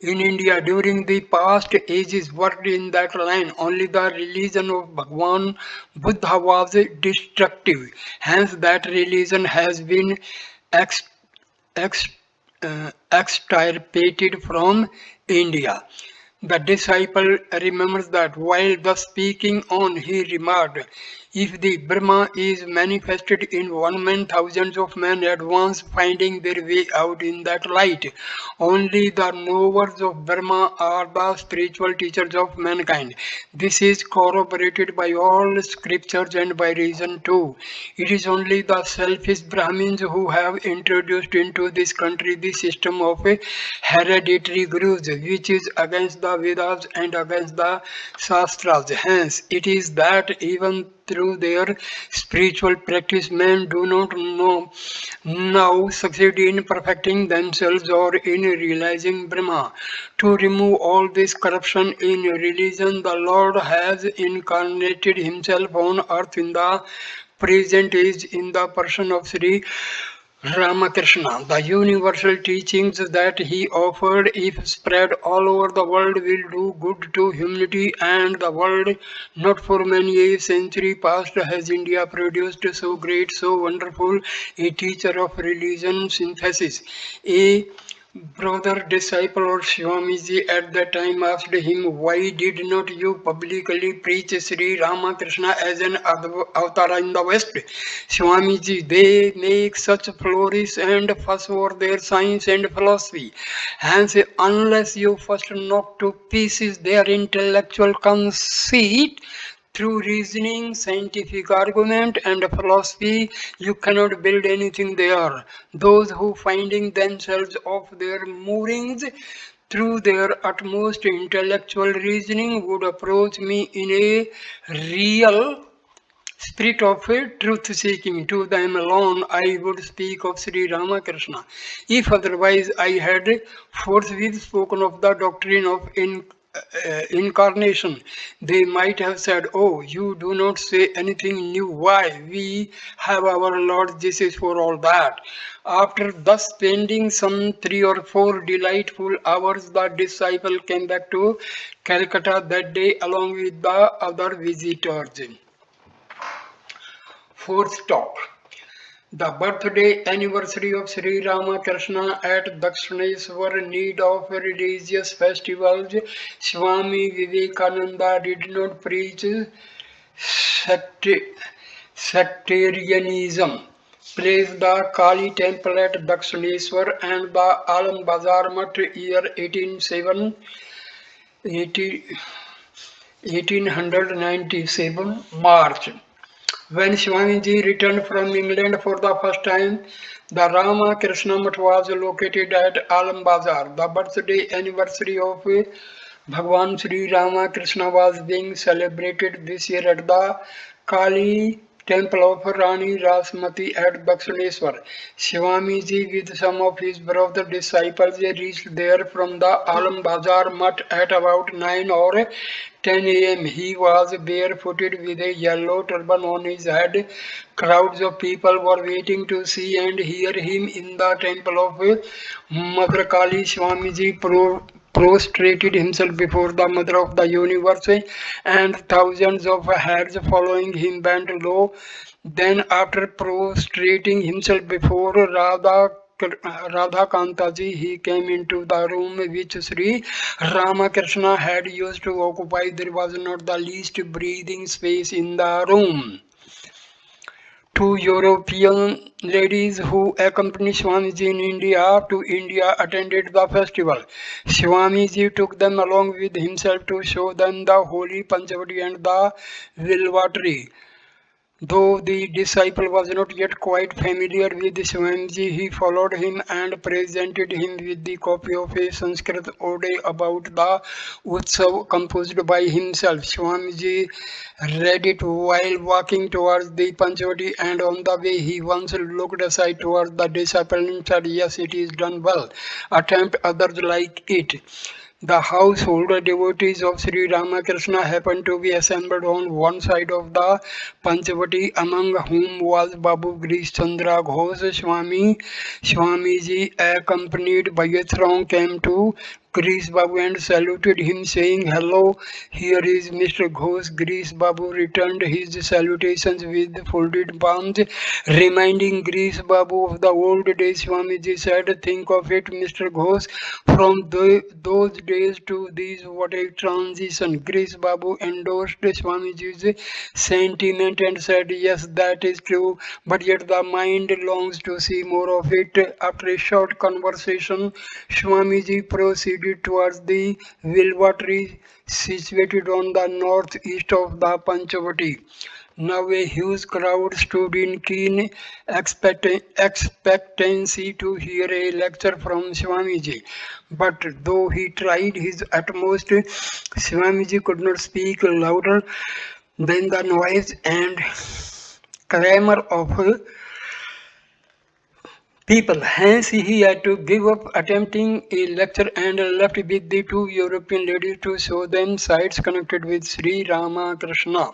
in India during the past ages worked in that line. Only the religion of Bhagwan Buddha was destructive. Hence, that religion has been ex- ex- extirpated from India. The disciple remembers that while thus speaking on, he remarked, if the Brahma is manifested in one man, thousands of men advance finding their way out in that light. Only the knowers of Brahma are the spiritual teachers of mankind. This is corroborated by all scriptures and by reason too. It is only the selfish Brahmins who have introduced into this country the system of hereditary gurus, which is against the Vedas and against the Shastras. Hence, it is that even through their spiritual practice, men do not know now succeed in perfecting themselves or in realizing Brahma. To remove all this corruption in religion, the Lord has incarnated himself on earth in the present age in the person of Sri Ramakrishna. The universal teachings that he offered, if spread all over the world, will do good to humanity and the world. Not for many a century past has India produced so great, so wonderful a teacher of religion synthesis. A brother disciple or Swamiji at that time asked him, why did not you publicly preach Sri Ramakrishna as an avatar in the West? Swamiji, they make such flourish and fuss over their science and philosophy. Hence, unless you first knock to pieces their intellectual conceit, through reasoning, scientific argument, and philosophy, you cannot build anything there. Those who finding themselves off their moorings through their utmost intellectual reasoning would approach me in a real spirit of truth seeking. To them alone I would speak of Sri Ramakrishna. If otherwise I had forthwith spoken of the doctrine of incarnation. They might have said, "Oh, you do not say anything new. Why? We have our Lord Jesus for all that." After thus spending some 3 or 4 delightful hours, the disciple came back to Calcutta that day along with the other visitors. Fourth stop. The birthday anniversary of Sri Ramakrishna at Dakshineshwar. Need of religious festivals. Swami Vivekananda did not preach secta- sectarianism. Praise the Kali temple at Dakshineshwar and the Alam Bazar Mutt, year 1897 March. When Swamiji returned from England for the first time, the Ramakrishna Mutt was located at Alam Bazar. The birthday anniversary of Bhagwan Sri Ramakrishna was being celebrated this year at the Kali temple of Rani Rasmati at Dakshineshwar. Swamiji with some of his beloved disciples reached there from the Alam Bazar Mutt at about 9 or 10 a.m. He was barefooted with a yellow turban on his head. Crowds of people were waiting to see and hear him in the temple of Mother Kali. Swamiji prostrated himself before the Mother of the Universe, and thousands of heads following him bent low. Then, after prostrating himself before Radhakantaji, he came into the room which Sri Ramakrishna had used to occupy. There was not the least breathing space in the room. Two European ladies who accompanied Swamiji in India attended the festival. Swamiji took them along with himself to show them the holy Panchavati and the Vilva. Though the disciple was not yet quite familiar with Swamiji, he followed him and presented him with the copy of a Sanskrit ode about the Utsav composed by himself. Swamiji read it while walking towards the Panchavati, and on the way he once looked aside towards the disciple and said, "Yes, it is done well. Attempt others like it." The household devotees of Sri Ramakrishna happened to be assembled on one side of the Panchavati, among whom was Babu Grish Chandra Ghosh. Swamiji, accompanied by a throng, came to Grish Babu and saluted him, saying, "Hello, here is Mr. Ghosh." Grish Babu returned his salutations with folded palms, reminding Grish Babu of the old days. Swamiji said, "Think of it, Mr. Ghosh, from those days to these, what a transition." Grish Babu endorsed Swamiji's sentiment and said, "Yes, that is true, but yet the mind longs to see more of it." After a short conversation, Swamiji proceeded towards the Vilva tree situated on the northeast of the Panchavati. Now a huge crowd stood in keen expectancy to hear a lecture from Swamiji. But though he tried his utmost, Swamiji could not speak louder than the noise and clamor of people. Hence, he had to give up attempting a lecture and left with the two European ladies to show them sites connected with Sri Ramakrishna.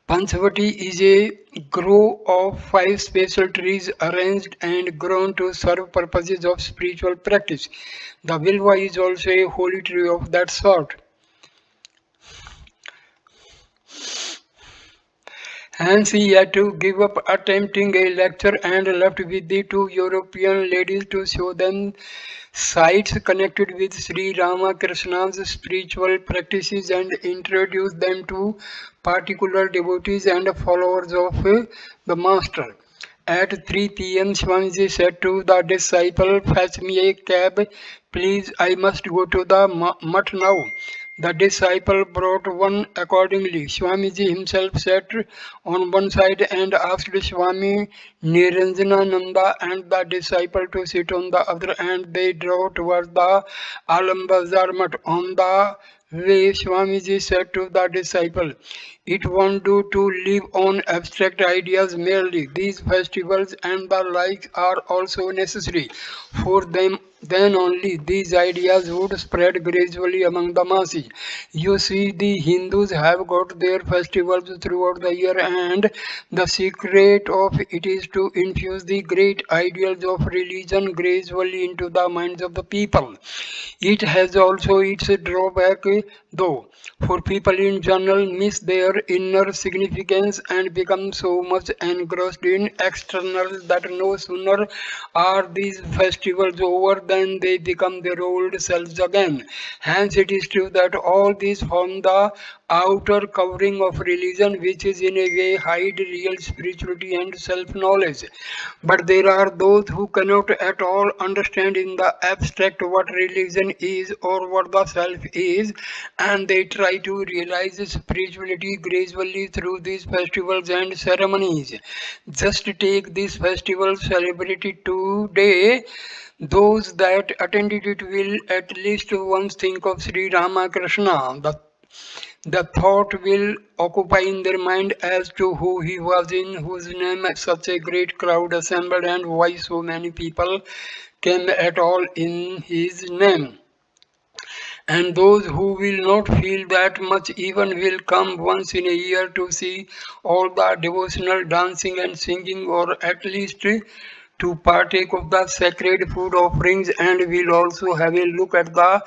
Panchavati is a grove of 5 special trees arranged and grown to serve purposes of spiritual practice. The Vilva is also a holy tree of that sort. Hence, he had to give up attempting a lecture and left with the two European ladies to show them sites connected with Sri Ramakrishna's spiritual practices and introduce them to particular devotees and followers of the Master. At 3 p.m., Swamiji said to the disciple, "Fetch me a cab, please. I must go to the mutt now." The disciple brought one accordingly. Swamiji himself sat on one side and asked Swami Niranjanananda and the disciple to sit on the other, and they drove towards the Alambazar mutt. On the way, Swamiji said to the disciple, "It won't do to live on abstract ideas merely. These festivals and the like are also necessary. For them then only these ideas would spread gradually among the masses. You see, the Hindus have got their festivals throughout the year, and the secret of it is to infuse the great ideals of religion gradually into the minds of the people. It has also its drawback, though, for people in general miss their inner significance and become so much engrossed in external that no sooner are these festivals over than they become their old selves again. Hence, it is true that all these form the outer covering of religion, which is in a way hide real spirituality and self-knowledge. But there are those who cannot at all understand in the abstract what religion is or what the self is, and they try to realize spirituality gradually through these festivals and ceremonies. Just take this festival celebrated today. Those that attended it will at least once think of Sri Ramakrishna. The thought will occupy in their mind as to who he was, in whose name such a great crowd assembled, and why so many people came at all in his name. And those who will not feel that much even will come once in a year to see all the devotional dancing and singing, or at least to partake of the sacred food offerings, and will also have a look at the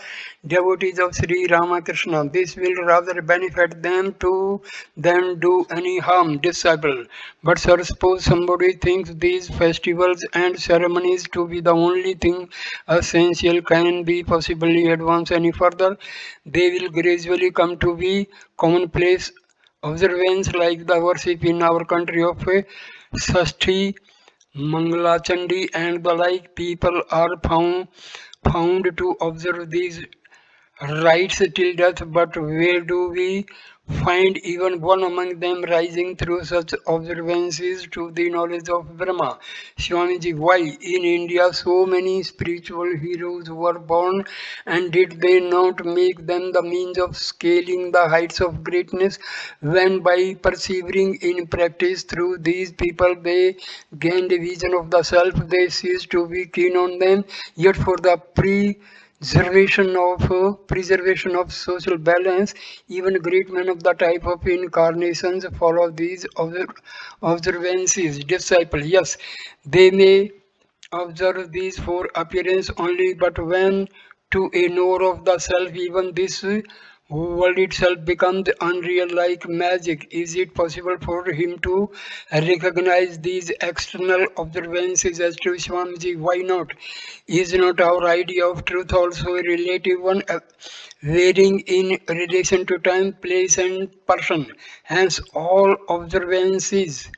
devotees of Sri Ramakrishna. This will rather benefit them to than do any harm, disciple. But sir, suppose somebody thinks these festivals and ceremonies to be the only thing essential can be possibly advanced any further, they will gradually come to be commonplace observance like the worship in our country of Sashti, Mangalachandi and the like. People are found to observe these rites till death, but where do we find even one among them rising through such observances to the knowledge of Brahma? Swamiji, why in India so many spiritual heroes were born, and did they not make them the means of scaling the heights of greatness, when by persevering in practice through these people they gained a vision of the self, they ceased to be keen on them, yet for the preservation of social balance, even great men of the type of incarnations follow these observances. Disciple, yes, they may observe these for appearance only, but when to a knower of the self, even this world itself becomes unreal like magic. Is it possible for him to recognize these external observances as true, Swamiji? Why not? Is not our idea of truth also a relative one, varying in relation to time, place, and person? Hence, all observances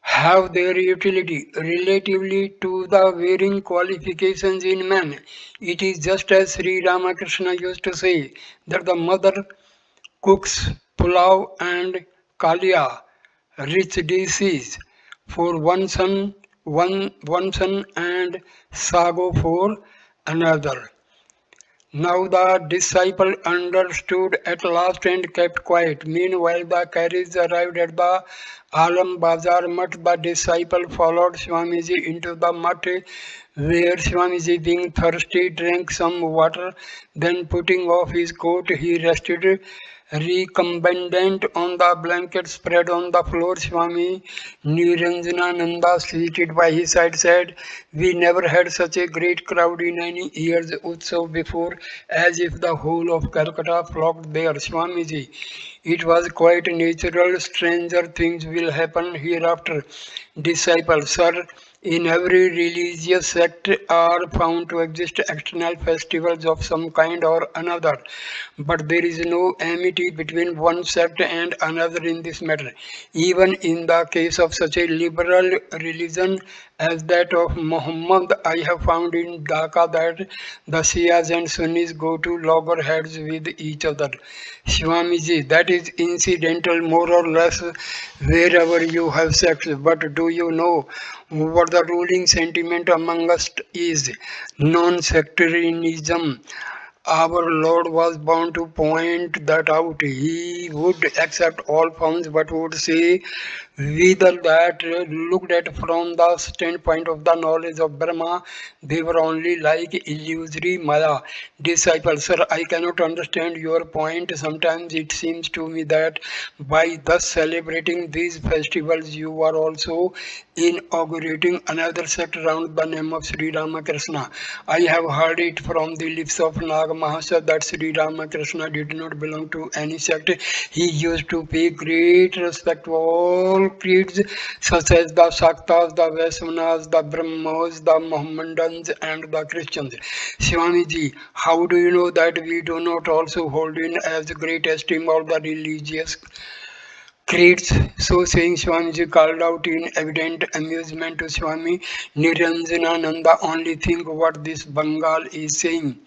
have their utility relatively to the varying qualifications in man. It is just as Sri Ramakrishna used to say that the mother cooks pulao and kalia, rich dishes, for one son and sago for another. Now the disciple understood at last and kept quiet. Meanwhile, the carriage arrived at the Alam Bazar Mutt. The disciple followed Swamiji into the mutt, where Swamiji, being thirsty, drank some water. Then, putting off his coat, he rested recumbent on the blanket spread on the floor. Swami Niranjanananda, seated by his side, said, "We never had such a great crowd in any year's Utsav before, as if the whole of Calcutta flocked there." Swamiji, it was quite natural. Stranger things will happen hereafter. Disciple, sir, in every religious sect are found to exist external festivals of some kind or another, but there is no amity between one sect and another in this matter. Even in the case of such a liberal religion as that of Muhammad, I have found in Dhaka that the Shias and Sunnis go to loggerheads with each other. Swamiji, that is incidental more or less wherever you have sex, but do you know what the ruling sentiment among us is? Non-sectarianism. Our Lord was bound to point that out. He would accept all forms but would say Whether that looked at from the standpoint of the knowledge of Brahma, they were only like illusory Maya. Disciples, sir, I cannot understand your point. Sometimes it seems to me that by thus celebrating these festivals, you are also inaugurating another sect around the name of Sri Ramakrishna. I have heard it from the lips of Nag Mahasaya that Sri Ramakrishna did not belong to any sect. He used to pay great respect to all creeds such as the Shaktas, the Vaishnaves, the Brahmos, the Mohammedans, and the Christians. Swamiji, how do you know that we do not also hold in as great esteem all the religious creeds? So saying, Swamiji called out in evident amusement to Swami Niranjanananda, only think what this Bengal is saying.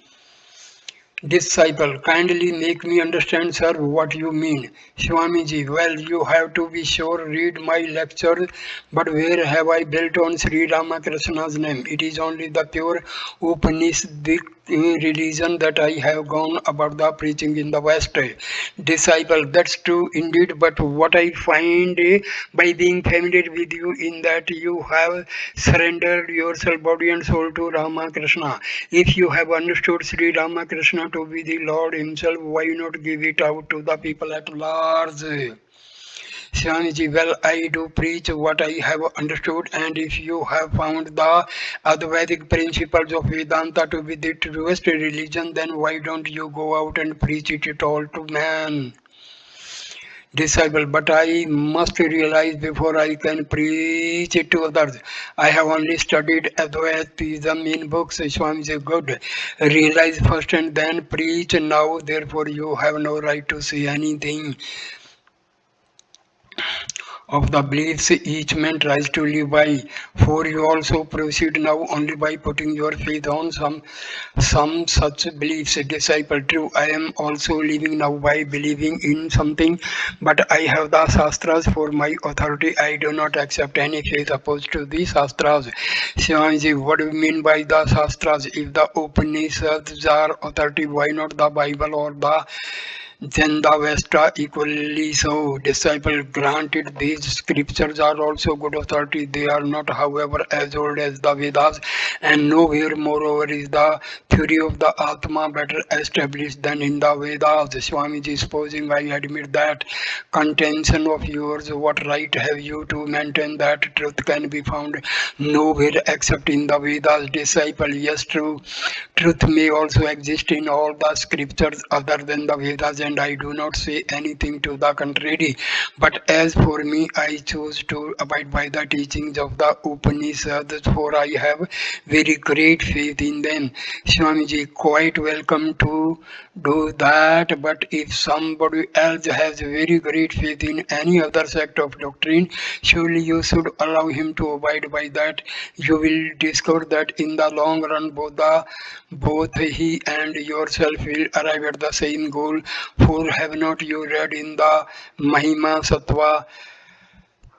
Disciple, kindly make me understand, sir, what you mean. Swamiji, well, you have to be sure, read my lectures, but where have I built on Sri Ramakrishna's name? It is only the pure Upanishadic religion that I have gone about the preaching in the West. Disciple, that's true indeed, but what I find by being familiar with you in that you have surrendered yourself body and soul to Ramakrishna. If you have understood Sri Ramakrishna to be the Lord Himself, why not give it out to the people at large? Swamiji, well, I do preach what I have understood, and if you have found the Advaitic principles of Vedanta to be the truest religion, then why don't you go out and preach it all to man? Disciple, but I must realize before I can preach it to others. I have only studied Advaitism in books. Swamiji, good. Realize first and then preach now. Therefore, you have no right to say anything of the beliefs each man tries to live by. For you also proceed now only by putting your faith on some such beliefs. Disciple, true, I am also living now by believing in something, but I have the Shastras for my authority. I do not accept any faith opposed to the Shastras. Shivanji, what do you mean by the Shastras? If the Upanishads are authority, why not the Bible or the Zendavesta equally so. Disciple, granted these scriptures are also good authority. They are not, however, as old as the Vedas, and nowhere moreover is the theory of the Atma better established than in the Vedas. Swamiji, supposing I admit that contention of yours, what right have you to maintain that truth can be found nowhere except in the Vedas? Disciple, yes, true. Truth may also exist in all the scriptures other than the Vedas, and I do not say anything to the contrary. But as for me, I choose to abide by the teachings of the Upanishads, for I have very great faith in them. Swamiji, quite welcome to do that, but if somebody else has very great faith in any other sect of doctrine, surely you should allow him to abide by that. You will discover that in the long run, both he and yourself will arrive at the same goal. For have not you read in the Mahima Sattva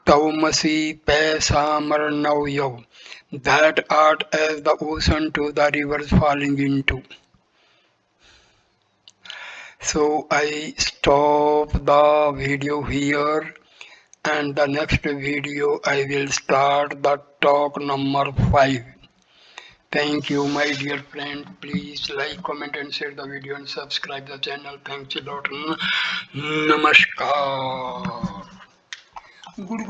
Taumasi Pesamar Navyav, that art as the ocean to the rivers falling into? So I stop the video here, and the next video I will start the talk number 5. Thank you, my dear friend. Please like, comment, and share the video and subscribe the channel. Thanks a lot. Namaskar. Good.